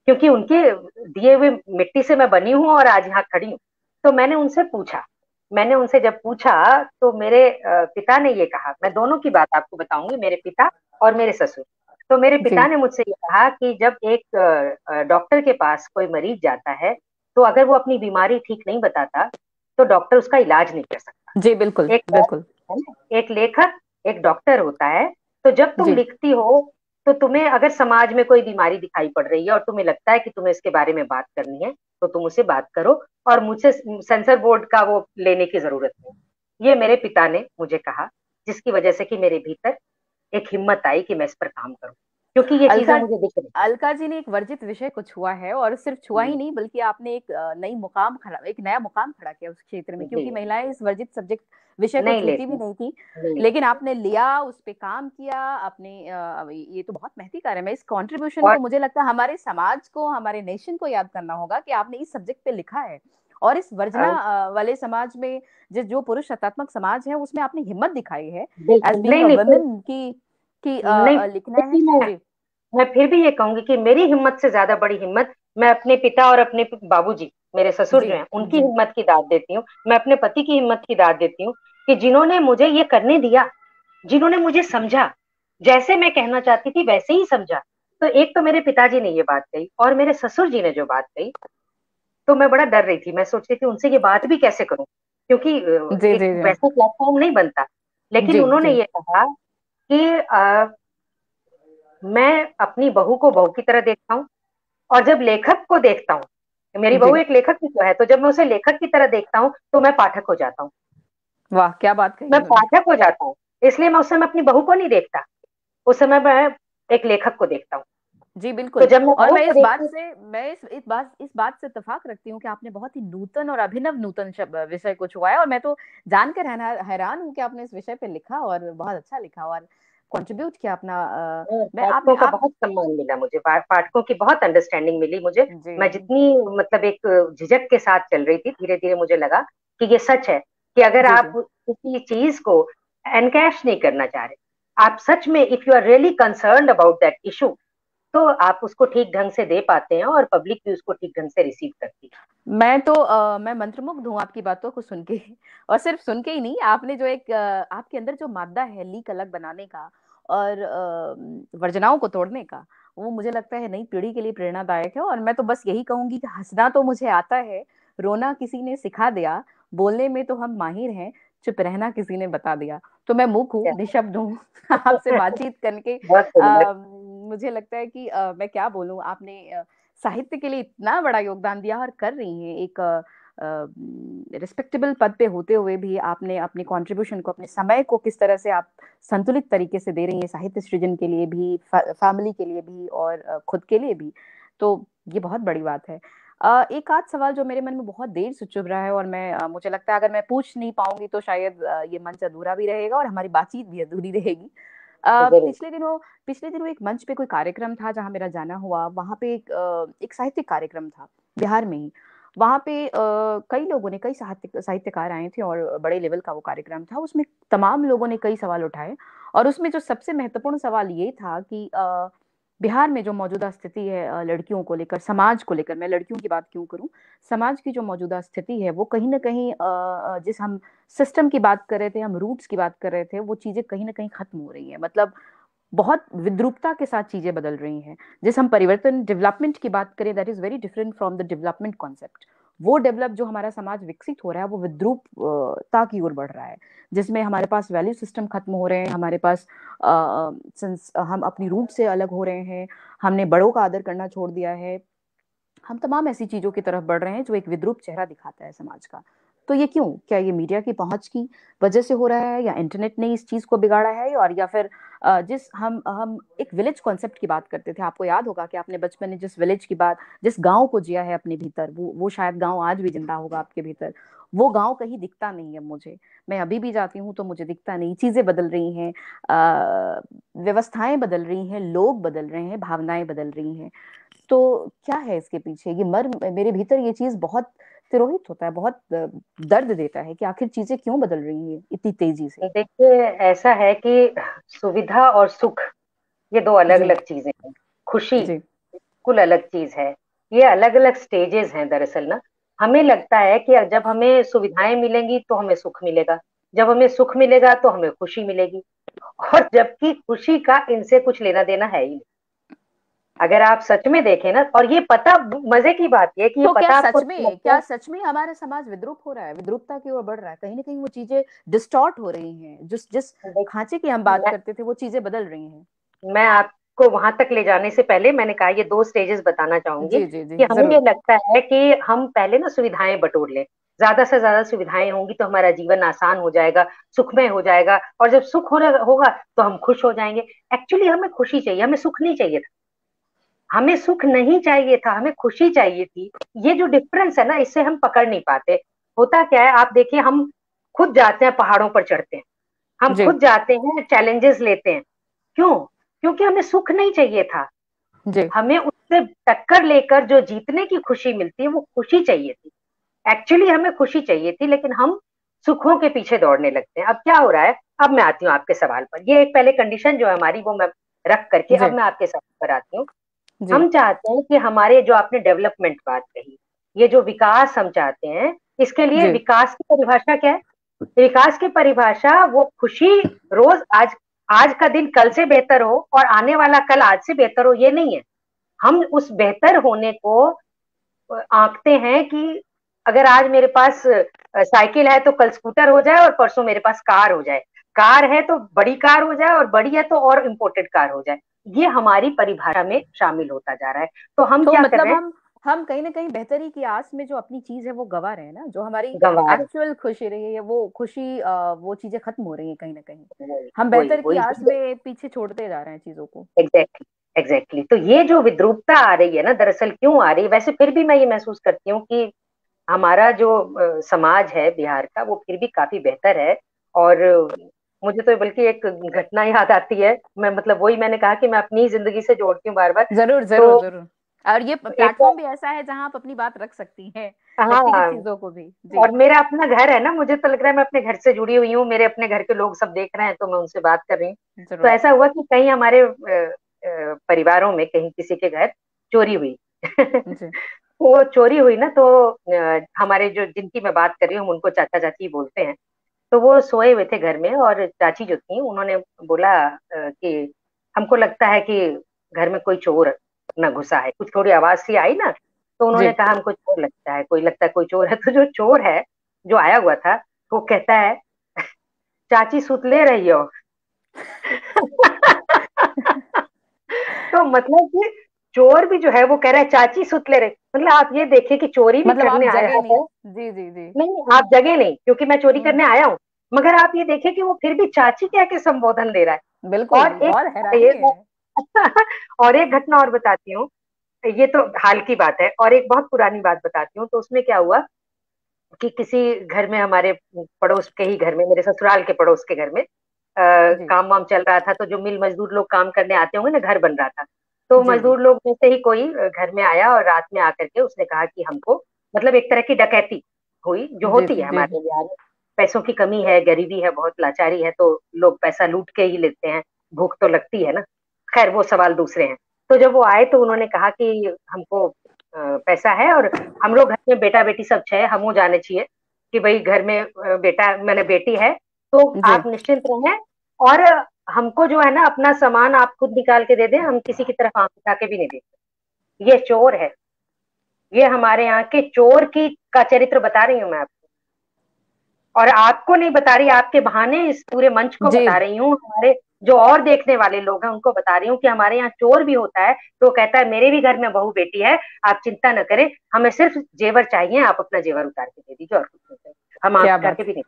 क्योंकि उनके दिए हुए मिट्टी से मैं बनी हूँ और आज यहाँ खड़ी हूँ। तो मैंने उनसे जब पूछा, तो मेरे पिता ने ये कहा, मैं दोनों की बात आपको बताऊंगी, मेरे पिता और मेरे ससुर। तो मेरे पिता जी। ने मुझसे ये कहा कि जब एक डॉक्टर के पास कोई मरीज जाता है, तो अगर वो अपनी बीमारी ठीक नहीं बताता, तो डॉक्टर उसका इलाज नहीं कर सकता। जी, बिल्कुल, एक बिल्कुल। है ना, एक लेखक, एक डॉक्टर होता है। तो जब तुम जी, लिखती हो, तो तुम्हें अगर समाज में कोई बीमारी दिखाई पड़ रही है और तुम्हें लगता है कि तुम्हें इसके बारे में बात करनी है, तो तुम उसे बात करो, और मुझसे सेंसर बोर्ड का वो लेने की जरूरत नहीं। ये मेरे पिता ने मुझे कहा, जिसकी वजह से कि मेरे भीतर एक हिम्मत आई कि मैं इस पर काम करूं, क्योंकि ये चीजें अलका मुझे दिख रही। अलका जी ने एक वर्जित विषय को छुआ है, और सिर्फ छुआ ही नहीं बल्कि आपने एक एक नया मुकाम खड़ा किया उस क्षेत्र में, जी। क्योंकि महिलाएं इस वर्जित सब्जेक्ट विषय को नहीं छूती भी लेती, नहीं थी। नहीं लेकिन लेती। आपने लिया, उस पे काम किया आपने। ये तो बहुत महती कार्य है। मैं इस कंट्रीब्यूशन और को, मुझे लगता है हमारे समाज को, हमारे नेशन को याद करना होगा कि आपने इस सब्जेक्ट पे लिखा है। और इस वर्जना वाले समाज में, जो पुरुष सत्तात्मक समाज है, उसमें आपने हिम्मत दिखाई है एज बिल्कुल बीइंग नहीं, अ नहीं फिर, वुमेन की नहीं लिखना फिर है। भी जी, मैं फिर भी ये कहूंगी कि मेरी हिम्मत से ज्यादा बड़ी हिम्मत मैं अपने पिता और अपने बाबूजी, मेरे ससुर जी, जो हैं, उनकी जी, हिम्मत की दाद देती हूँ। मैं अपने पति की हिम्मत की दाद देती हूँ, कि जिन्होंने मुझे ये करने दिया, जिन्होंने मुझे समझा, जैसे मैं कहना चाहती थी वैसे ही समझा। तो एक तो मेरे पिताजी ने ये बात कही, और मेरे ससुर जी ने जो बात कही, तो मैं बड़ा डर रही थी, मैं सोच रही थी उनसे ये बात भी कैसे करूं, क्योंकि जी, एक जी, जी, वैसा प्लेटफॉर्म नहीं बनता। लेकिन जी, उन्होंने जी, ये कहा कि मैं अपनी बहू को बहू की तरह देखता हूँ, और जब लेखक को देखता हूँ, मेरी बहू जी। एक लेखक भी तो है, तो जब मैं उसे लेखक की तरह देखता हूँ, तो मैं पाठक हो जाता हूँ। वाह, क्या बात कही मैं उन्होंने। पाठक हो जाता हूँ, इसलिए मैं उस समय अपनी बहू को नहीं देखता, उस समय मैं एक लेखक को देखता हूँ। जी, तो बिल्कुल। जब मैं और बहू मैं को इस देखती बात हूँ, से मैं इस बात से इत्तेफाक रखती हूँ कि आपने बहुत ही नूतन और अभिनव नूतन विषय को छुआ है, और मैं तो जानकर हैरान हूँ कि आपने इस विषय पे लिखा, और बहुत अच्छा लिखा, और कंट्रीब्यूट किया अपना। मैं आपने पाठकों का आप बहुत सम्मान मिला मुझे, पाठकों की बहुत अंडरस्टैंडिंग मिली मुझे। जी, मैं जितनी मतलब एक झिझक के साथ चल रही थी, धीरे धीरे मुझे लगा कि ये सच है, कि अगर जी, आप जी, किसी चीज को एनकैश नहीं करना चाह रहे, आप सच में if you are really concerned about that issue, तो आप उसको ठीक ढंग से दे पाते हैं, और पब्लिक भी उसको ठीक ढंग से रिसीव करती मैं मंत्रमुग्ध हूँ आपकी बातों को सुन के। और सिर्फ सुन के ही नहीं, आपने जो आपके अंदर जो मादा है लीक अलग बनाने का, और वर्जनाओं को तोड़ने का, वो मुझे लगता है नई पीढ़ी के लिए प्रेरणादायक है। और मैं तो बस यही कहूंगी कि हंसना तो मुझे आता है, रोना किसी ने सिखा दिया, बोलने में तो हम माहिर हैं, चुप रहना किसी ने बता दिया। तो मैं मूक हूँ, है। निशब्द हूँ। आपसे बातचीत करके बहुत सुंदर। मुझे लगता है कि मैं क्या बोलूं, आपने साहित्य के लिए इतना बड़ा योगदान दिया और कर रही हैं, एक रिस्पेक्टेबल पद पे होते हुए भी आपने अपने कंट्रीब्यूशन को, अपने समय को किस तरह से आप संतुलित तरीके से दे रही हैं, साहित्य सृजन के लिए भी, फैमिली के लिए भी, और खुद के लिए भी। तो ये बहुत बड़ी बात है। एक आध सवाल जो मेरे मन में बहुत देर से चुभ रहा है, और मुझे लगता है अगर मैं पूछ नहीं पाऊंगी तो शायद ये मंच अधूरा भी रहेगा और हमारी बातचीत भी अधूरी रहेगी। अ, जरूर। पिछले दिनों पिछले दिनों एक मंच पे कोई कार्यक्रम था जहां मेरा जाना हुआ। वहां पे एक साहित्यिक कार्यक्रम था, बिहार में ही। वहां पे कई लोगों ने, कई साहित्यकार आए थे, और बड़े लेवल का वो कार्यक्रम था। उसमें तमाम लोगों ने कई सवाल उठाए, और उसमें जो सबसे महत्वपूर्ण सवाल ये था कि बिहार में जो मौजूदा स्थिति है लड़कियों को लेकर, समाज को लेकर, मैं लड़कियों की बात क्यों करूं, समाज की जो मौजूदा स्थिति है वो कहीं ना कहीं जिस हम सिस्टम की बात कर रहे थे, हम रूट्स की बात कर रहे थे, वो चीजें कहीं ना कहीं खत्म हो रही है। मतलब बहुत विद्रूपता के साथ चीजें बदल रही हैं। जिस हम परिवर्तन, डेवलपमेंट की बात करें, that is very different from the development concept. वो डेवलप जो हमारा समाज विकसित हो रहा है वो विद्रूपता की ओर बढ़ रहा है, जिसमें हमारे पास वैल्यू सिस्टम खत्म हो रहे हैं, हमारे पास हम अपनी रूट से अलग हो रहे हैं, हमने बड़ों का आदर करना छोड़ दिया है। हम तमाम ऐसी चीजों की तरफ बढ़ रहे हैं जो एक विद्रूप चेहरा दिखाता है समाज का। तो ये क्यों? क्या ये मीडिया की पहुंच की वजह से हो रहा है, या इंटरनेट ने इस चीज को बिगाड़ा है, और या फिर जिस हम एक विलेज कॉन्सेप्ट की बात करते थे, आपको याद होगा कि आपने बचपन में जिस विलेज की बात, जिस गांव को जिया है अपने भीतर, वो शायद गांव आज भी जिंदा होगा आपके भीतर। वो गांव कहीं दिखता नहीं है मुझे। मैं अभी भी जाती हूँ तो मुझे दिखता नहीं। चीजें बदल रही हैं, व्यवस्थाएं बदल रही हैं, लोग बदल रहे हैं, भावनाएं बदल रही हैं। तो क्या है इसके पीछे? ये मर्म मेरे भीतर ये चीज बहुत तिरोहित होता है, बहुत दर्द देता है कि आखिर चीजें क्यों बदल रही है इतनी तेजी से। देखिए, ऐसा है कि सुविधा और सुख ये दो अलग जी अलग चीजें हैं। खुशी जी कुल अलग चीज है। ये अलग अलग स्टेजेस हैं दरअसल ना। हमें लगता है कि जब हमें सुविधाएं मिलेंगी तो हमें सुख मिलेगा, जब हमें सुख मिलेगा तो हमें खुशी मिलेगी, और जबकि खुशी का इनसे कुछ लेना देना है ही नहीं। अगर आप सच में देखें ना, और ये पता, मजे की बात ये है कि ये तो पता आपको लगता क्या है। सच में हमारा समाज विद्रूप हो रहा है, विद्रूपता की ओर बढ़ रहा है? कहीं ना कहीं वो चीजें डिस्टॉर्ट हो रही हैं, जिस जिस देख, खांचे की हम बात मैं करते थे वो चीजें बदल रही हैं। मैं आपको वहां तक ले जाने से पहले मैंने कहा ये दो स्टेजेस बताना चाहूंगी। जी जी जी कि हमें ये जरूर। लगता है कि हम पहले ना सुविधाएं बटोर लें, ज्यादा से ज्यादा सुविधाएं होंगी तो हमारा जीवन आसान हो जाएगा, सुखमय हो जाएगा, और जब सुख होने होगा तो हम खुश हो जाएंगे। एक्चुअली हमें खुशी चाहिए, हमें सुख नहीं चाहिए था। हमें सुख नहीं चाहिए था, हमें खुशी चाहिए थी। ये जो डिफरेंस है ना, इससे हम पकड़ नहीं पाते। होता क्या है, आप देखिए, हम खुद जाते हैं पहाड़ों पर चढ़ते हैं, हम जी खुद जाते हैं चैलेंजेस लेते हैं। क्यों? क्योंकि हमें सुख नहीं चाहिए था। जी। हमें उससे टक्कर लेकर जो जीतने की खुशी मिलती है वो खुशी चाहिए थी। एक्चुअली हमें खुशी चाहिए थी, लेकिन हम सुखों के पीछे दौड़ने लगते हैं। अब क्या हो रहा है, अब मैं आती हूँ आपके सवाल पर। ये एक पहले कंडीशन जो है हमारी, वो मैं रख करके जी अब मैं आपके सवाल पर आती हूँ। जी हम चाहते हैं कि हमारे, जो आपने डेवलपमेंट बात कही, ये जो विकास हम चाहते हैं, इसके लिए जी विकास की परिभाषा क्या है? विकास की परिभाषा वो खुशी, रोज आज, आज का दिन कल से बेहतर हो और आने वाला कल आज से बेहतर हो, ये नहीं है। हम उस बेहतर होने को आंकते हैं कि अगर आज मेरे पास साइकिल है तो कल स्कूटर हो जाए, और परसों मेरे पास कार हो जाए। कार है तो बड़ी कार हो जाए, और बड़ी है तो और इम्पोर्टेड कार हो जाए। ये हमारी परिभाषा में शामिल होता जा रहा है। तो हम तो क्या कर मतलब रहे हैं? हम कहीं ना कहीं बेहतरी की आस में जो अपनी चीज है वो गवा रहे हैं ना, जो हमारी गंवार, एक्चुअल खुशी रही है वो खुशी, वो चीजें खत्म हो रही है कहीं ना कहीं। वही हम वही बेहतर की वही। आस में पीछे छोड़ते जा रहे हैं चीजों को। Exactly exactly. तो ये जो विद्रूपता आ रही है ना, दरअसल क्यों आ रही है? वैसे फिर भी मैं ये महसूस करती हूँ कि हमारा जो समाज है बिहार का, वो फिर भी काफी बेहतर है। और मुझे तो बल्कि एक घटना याद आती है। मैं मतलब वही मैंने कहा कि मैं अपनी ही जिंदगी से जोड़ती हूँ बार बार। जरूर तो जरूर जरूर। और ये एक, प्लेटफॉर्म भी ऐसा है जहां आप अपनी बात रख सकती हैं, व्यक्तिगत हाँ, चीजों को भी। जी और मेरा अपना घर है ना, मुझे तो लग रहा है मैं अपने घर से जुड़ी हुई हूँ, मेरे अपने घर के लोग सब देख रहे हैं तो मैं उनसे बात कर रही हूँ। तो जरूर। ऐसा हुआ कि कहीं हमारे परिवारों में कहीं किसी के घर चोरी हुई। जी वो चोरी हुई ना, तो हमारे जो, जिनकी मैं बात कर रही हूँ, हम उनको चाचा चाची बोलते हैं। तो वो सोए हुए थे घर में, और चाची जो थी उन्होंने बोला कि हमको लगता है कि घर में कोई चोर न घुसा है। कुछ थोड़ी आवाज सी आई ना, तो जी। उन्होंने कहा हमको चोर लगता है, कोई लगता है कोई चोर है। तो जो चोर है, जो आया हुआ था, वो कहता है, चाची सुत ले रही हो। तो मतलब कि चोर भी जो है वो कह रहा है चाची सुत ले रही। मतलब आप ये देखिए कि चोरी भी मतलब आप करने आया जगे नहीं। है। जी जी जी। नहीं, आप जगह नहीं, क्योंकि मैं चोरी हम्म। करने आया हूँ। मगर आप ये देखिए कि वो फिर भी चाची कह के संबोधन दे रहा है। बिल्कुल, और एक, बहुत हैरानी ये है। और एक घटना और बताती हूँ। ये तो हाल की बात है, और एक बहुत पुरानी बात बताती हूँ। तो उसमें क्या हुआ कि किसी घर में, हमारे पड़ोस के ही घर में, मेरे ससुराल के पड़ोस के घर में जी काम वाम चल रहा था। तो जो मिल मजदूर लोग काम करने आते होंगे ना, घर बन रहा था। तो जी जी मजदूर लोग में से ही कोई घर में आया, और रात में आकर के उसने कहा कि हमको, मतलब एक तरह की डकैती हुई, जो जी होती है जी हमारे बिहार में। पैसों की कमी है, गरीबी है, बहुत लाचारी है, तो लोग पैसा लूट के ही लेते हैं। भूख तो लगती है ना। खैर वो सवाल दूसरे हैं। तो जब वो आए तो उन्होंने कहा कि हमको पैसा है और हम लोग घर में बेटा बेटी सब छह, हमू जाने चाहिए कि भाई घर में बेटा मैंने बेटी है, तो जी। आप निश्चिंत रहें। और हमको जो है ना अपना सामान आप खुद निकाल के दे दें, हम किसी की तरफ आंख उठा के भी नहीं देते। ये चोर है, ये हमारे यहाँ के चोर की का चरित्र बता रही हूँ मैं आपको, और आपको नहीं बता रही, आपके बहाने इस पूरे मंच को जी। बता रही हूँ, हमारे जो और देखने वाले लोग हैं उनको बता रही हूँ कि हमारे यहाँ चोर भी होता है, तो कहता है मेरे भी घर में बहू बेटी है, आप चिंता न करें, हमें सिर्फ जेवर चाहिए, आप अपना जेवर उतार के दे दीजिए और कुछ नहीं चाहिए, हम क्या आंख उठा बात के है। भी नहीं।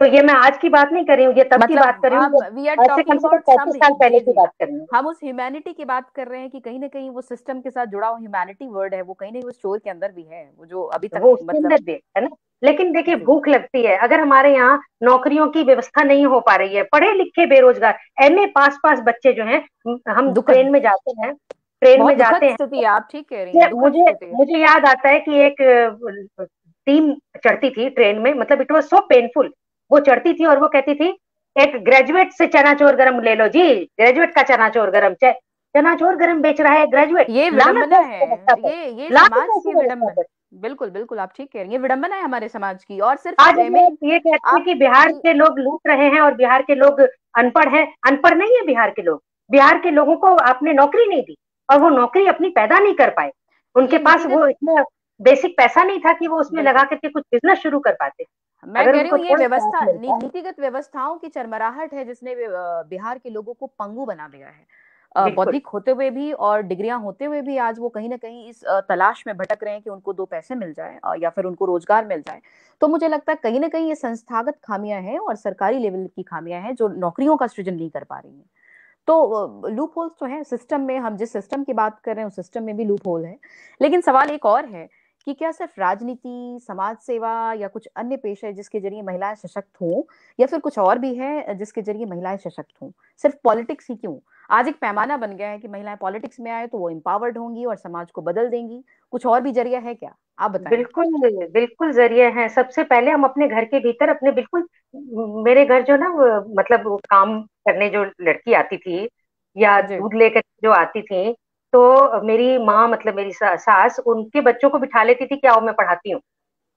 तो ये मैं आज की बात नहीं कर रही हूँ, ये तब की बात मतलब कर रही हूँ हम जब वी आर आज से कम टॉकिंग से कम अबाउट सम। 35 साल पहले जी की जी। बात कर रही हूँ। हम उस ह्यूमैनिटी की बात कर रहे हैं कि कहीं ना कहीं वो सिस्टम के साथ जुड़ा हुआ ह्यूमैनिटी वर्ड है, वो कहीं ना कहीं उस स्टोर के अंदर भी है, वो जो अभी तक वो उसके मतलब। अंदर भी है ना। लेकिन देखिए जी भूख लगती है, अगर हमारे यहाँ नौकरियों की व्यवस्था नहीं हो पा रही है, पढ़े लिखे बेरोजगार एमए पास पास बच्चे जो हैं, हम दुखद, ट्रेन में जाते हैं, ट्रेन में बहुत दुखद जाते हैं, स्थिति है, आप ठीक कह रही हैं, ये दुखद मुझे स्थिति है। मुझे याद आता है कि एक टीम चढ़ती थी ट्रेन में, मतलब इट वाज सो पेनफुल। वो चढ़ती थी और वो कहती थी एक ग्रेजुएट से चनाचोर गरम ले लो जी, ग्रेजुएट का चनाचोर गरम, चनाचोर गरम बेच रहा है ग्रेजुएट, ये लानत विडंबना है है, ऐसी व्यवस्था पर, ये लानत समाज है की ऐसी व्यवस्था विडंबना। पर। बिल्कुल बिल्कुल, आप ठीक कह रही हैं, ये विडंबना है हमारे समाज की। और आज सिर्फ हम एमए ये कहते हैं आप कि बिहार के लोग लूट रहे हैं और बिहार के लोग अनपढ़ हैं, अनपढ़ नहीं है बिहार के लोग, बिहार के लोगों को आपने नौकरी नहीं दी और वो नौकरी अपनी पैदा नहीं कर पाए, उनके ये पास नीतिगत। वो इतना बेसिक पैसा नहीं था कि वो उसमें लगा बिल्कुल, करके कुछ बिजनेस शुरू कर पाते। मैं अगर कह रही उनको हूँ ये थोड़ा सा व्यवस्था मिलता। नीतिगत व्यवस्थाओं की चरमराहट है, जिसने बिहार के लोगों को पंगु बना दिया है। बिल्कुल बौद्धिक होते हुए भी और डिग्रियां होते हुए भी आज वो कहीं ना कहीं इस तलाश में भटक रहे हैं कि उनको दो पैसे मिल जाए या फिर उनको रोजगार मिल जाए। तो मुझे लगता है कहीं ना कहीं ये संस्थागत खामियां हैं और सरकारी लेवल की खामियां हैं जो नौकरियों का सृजन नहीं कर पा रही हैं। तो लूप होल्स तो है सिस्टम में, हम जिस सिस्टम की बात कर रहे हैं उस सिस्टम में भी लूप होल है। लेकिन सवाल एक और है कि क्या सिर्फ राजनीति, समाज सेवा या कुछ अन्य पेशे है जिसके जरिए महिलाएं सशक्त हों, या फिर कुछ और भी है जिसके जरिए महिलाएं सशक्त हों? सिर्फ पॉलिटिक्स ही क्यों? आज एक पैमाना बन गया है कि महिलाएं पॉलिटिक्स में आए तो वो एम्पावर्ड होंगी और समाज को बदल देंगी। कुछ और भी जरिया है क्या? आप बताएं। बिल्कुल बिल्कुल जरिए हैं। सबसे पहले हम अपने घर के भीतर अपने बिल्कुल, मेरे घर जो ना मतलब वो काम करने जो लड़की आती थी या जी दूध लेकर जो आती थी, तो मेरी माँ मतलब मेरी सास उनके बच्चों को बिठा लेती थी कि आओ मैं पढ़ाती हूँ।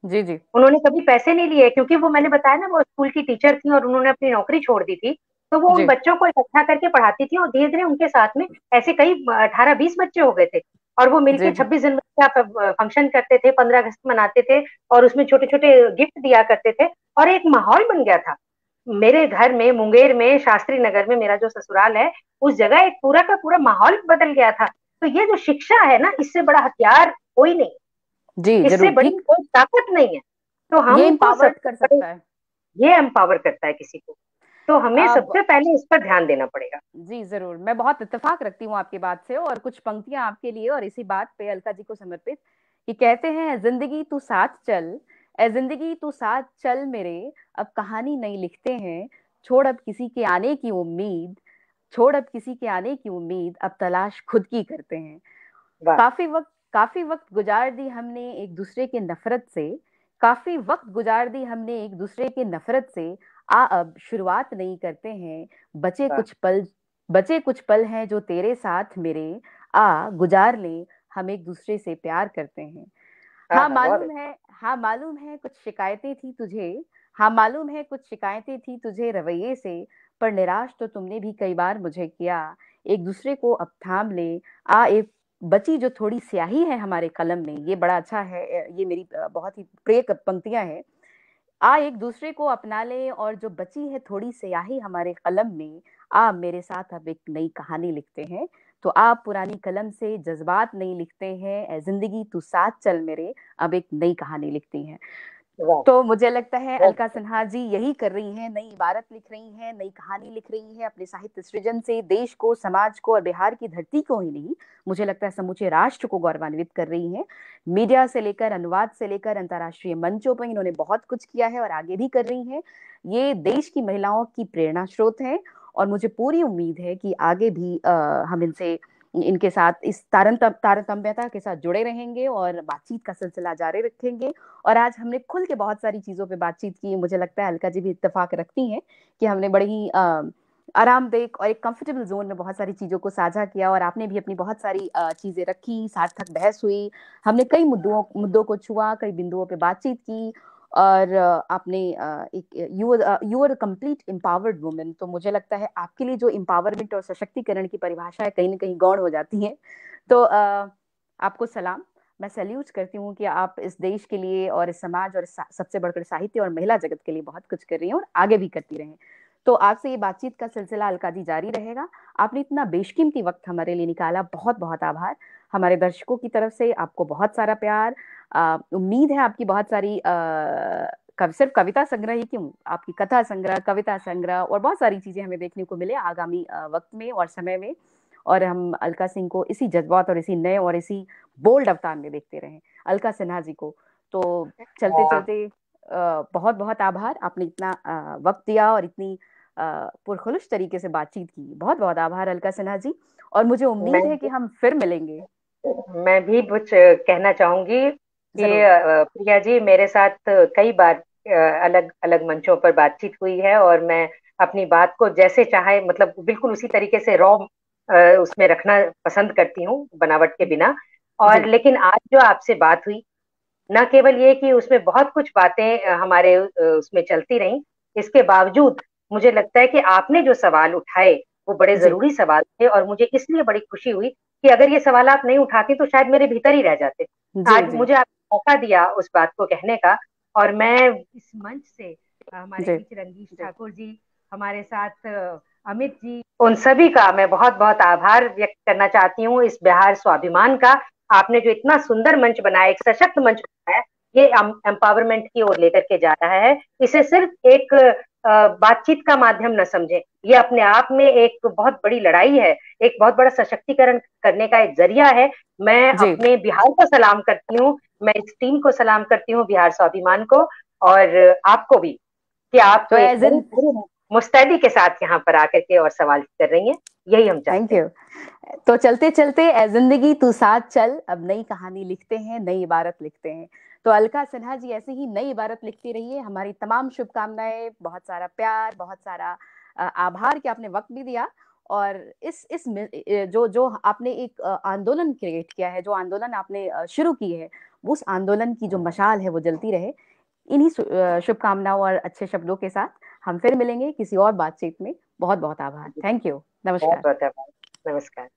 जी जी उन्होंने कभी पैसे नहीं लिए क्योंकि वो मैंने बताया ना वो स्कूल की टीचर थी और उन्होंने अपनी नौकरी छोड़ दी थी, तो वो उन जी बच्चों को इकट्ठा करके पढ़ाती थी और धीरे धीरे उनके साथ में ऐसे कई 18-20 बच्चे हो गए थे, और वो जी मिलके जी 26 जनवरी का फंक्शन करते थे, 15 अगस्त मनाते थे और उसमें छोटे छोटे गिफ्ट दिया करते थे और एक माहौल बन गया था। मेरे घर में मुंगेर में शास्त्री नगर में मेरा जो ससुराल है, उस जगह एक पूरा का पूरा माहौल बदल गया था। तो ये जो शिक्षा है ना, इससे बड़ा हथियार कोई नहीं, जी इससे जरूर बड़ी ठीक। कोई ताकत नहीं है। तो ये हमको एम्पावर्ड सबसे कर बड़े, सकता है। ये एम्पावर करता है किसी को, तो हमें अब सबसे पहले इस पर ध्यान देना पड़ेगा। जी जरूर, मैं बहुत इत्तेफाक रखती हूँ आपकी बात से, और कुछ पंक्तियां आपके लिए और इसी बात पे अलका जी को समर्पित। कि कहते हैं, जिंदगी तू साथ चल, ए जिंदगी तू साथ चल मेरे, अब कहानी नहीं लिखते हैं, छोड़ अब किसी के आने की उम्मीद, छोड़ अब किसी के आने की उम्मीद, अब तलाश खुद की करते हैं। वाह। काफी वक्त गुजार दी हमने एक दूसरे के नफरत से, काफी वक्त गुजार दी हमने एक दूसरे के नफरत से, आ अब शुरुआत नहीं करते हैं, बचे वाह। कुछ पल, बचे कुछ पल हैं जो तेरे साथ मेरे, आ गुजार ले, हम एक दूसरे से प्यार करते हैं। हाँ हाँ हाँ, बहुत मालूम अच्छा। है, हाँ मालूम है कुछ शिकायतें थी तुझे, हाँ मालूम है कुछ शिकायतें थी तुझे रवैये से, पर निराश तो तुमने भी कई बार मुझे किया, एक दूसरे को अब थाम ले, आ एक बची जो थोड़ी स्याही है हमारे कलम में। ये बड़ा अच्छा है, ये मेरी बहुत ही प्रिय पंक्तियां हैं। आ एक दूसरे को अपना ले, और जो बची है थोड़ी स्याही हमारे कलम में, आ मेरे साथ अब एक नई कहानी लिखते हैं। तो आप पुरानी कलम से जज्बात नहीं लिखते हैं, ए जिंदगी तू साथ चल मेरे, अब एक नई कहानी लिखती हैं। वाह। तो मुझे लगता है बहुत अलका सिन्हा जी यही कर रही हैं, नई इबारत लिख रही हैं, नई कहानी लिख रही हैं अपने साहित्य सृजन से, देश को, समाज को और बिहार की धरती को ही नहीं, मुझे लगता है समूचे राष्ट्र को गौरवान्वित कर रही हैं। मीडिया से लेकर, अनुवाद से लेकर, अंतर्राष्ट्रीय मंचों पर इन्होंने बहुत कुछ किया है और आगे भी कर रही हैं। ये देश की महिलाओं की प्रेरणा स्रोत है, और मुझे पूरी उम्मीद है कि आगे भी हम इनसे, इनके साथ इस तारतम्यता के साथ जुड़े रहेंगे और बातचीत का सिलसिला जारी रखेंगे। और आज हमने खुल के बहुत सारी चीजों पे बातचीत की, मुझे लगता है अलका जी भी इत्तेफाक रखती हैं कि हमने बड़े ही आरामदेह और एक कंफर्टेबल ज़ोन में बहुत सारी चीज़ों को साझा किया और आपने भी अपनी बहुत सारी चीज़ें रखी, सार्थक बहस हुई। हमने कई मुद्दों को छुआ, कई बिंदुओं पे बातचीत की और आपने एक you are complete empowered woman. तो मुझे लगता है आपके लिए जो एम्पावरमेंट और सशक्तिकरण की परिभाषा है कहीं न कहीं गौण हो जाती है। तो आपको सलाम। मैं सैल्यूट करती हूँ कि आप इस देश के लिए और इस समाज और सबसे बढ़कर साहित्य और महिला जगत के लिए बहुत कुछ कर रही हैं और आगे भी करती रहें। तो आपसे ये बातचीत का सिलसिला अलका जी जारी रहेगा। आपने इतना बेशकीमती वक्त हमारे लिए निकाला, बहुत बहुत आभार। हमारे दर्शकों की तरफ से आपको बहुत सारा प्यार। उम्मीद है आपकी बहुत सारी सिर्फ कविता संग्रह ही क्यों, आपकी कथा संग्रह, कविता संग्रह और बहुत सारी चीजें हमें देखने को मिले आगामी वक्त में और समय में। और हम अलका सिंह को इसी जज्बात और इसी नए और इसी बोल्ड अवतार में देखते रहें, अलका सिन्हा जी को। तो चलते चलते बहुत बहुत आभार, आपने इतना वक्त दिया और इतनी पुरखुलूस तरीके से बातचीत की। बहुत बहुत आभार अलका सिन्हा जी, और मुझे उम्मीद है कि हम फिर मिलेंगे। मैं भी कुछ कहना चाहूंगी कि जरूर। प्रिया जी, मेरे साथ कई बार अलग अलग मंचों पर बातचीत हुई है और मैं अपनी बात को जैसे चाहे, मतलब बिल्कुल उसी तरीके से रॉ उसमें रखना पसंद करती हूँ, बनावट के बिना। और जी लेकिन आज जो आपसे बात हुई, न केवल ये कि उसमें बहुत कुछ बातें हमारे उसमें चलती रहीं, इसके बावजूद मुझे लगता है कि आपने जो सवाल उठाए वो बड़े जी जरूरी सवाल थे, और मुझे इसलिए बड़ी खुशी हुई कि अगर ये सवाल आप नहीं उठाती तो शायद मेरे भीतर ही रह जाते। जी आज जी मुझे आपने मौका दिया उस बात को कहने का, और मैं इस मंच से हमारे जी बीच रंगीश ठाकुर जी, हमारे साथ अमित जी, उन सभी का मैं बहुत बहुत आभार व्यक्त करना चाहती हूँ, इस बिहार स्वाभिमान का। आपने जो इतना सुंदर मंच बनाया, एक सशक्त मंच बनाया, ये एम्पावरमेंट की ओर लेकर के जा रहा है। इसे सिर्फ एक बातचीत का माध्यम न समझें, ये अपने आप में एक बहुत बड़ी लड़ाई है, एक बहुत बड़ा सशक्तिकरण करने का एक जरिया है। मैं जी। अपने बिहार को सलाम करती हूँ, मैं इस टीम को सलाम करती हूँ, बिहार स्वाभिमान को, और आपको भी, कि आप तो एक एज बड़ी इन बड़ी मुस्तैदी के साथ यहाँ पर आकर के और सवाल कर रही हैं, यही हम थैंक चाहते हैं। यू। तो चलते चलते ए जिंदगी तू साथ चल, अब नई कहानी लिखते हैं, नई इबारत लिखते हैं। तो अलका सिन्हा जी ऐसे ही नई इबारत लिखती रहिए। हमारी तमाम शुभकामनाएं, बहुत सारा प्यार, बहुत सारा आभार कि आपने वक्त भी दिया। और जो जो आपने एक आंदोलन क्रिएट किया है, जो आंदोलन आपने शुरू की है, उस आंदोलन की जो मशाल है वो जलती रहे। इन्हीं शुभकामनाओं और अच्छे शब्दों के साथ हम फिर मिलेंगे किसी और बातचीत में। बहुत बहुत आभार। Thank you. बहुत नमस्कार। बहुत आभार। नमस्कार।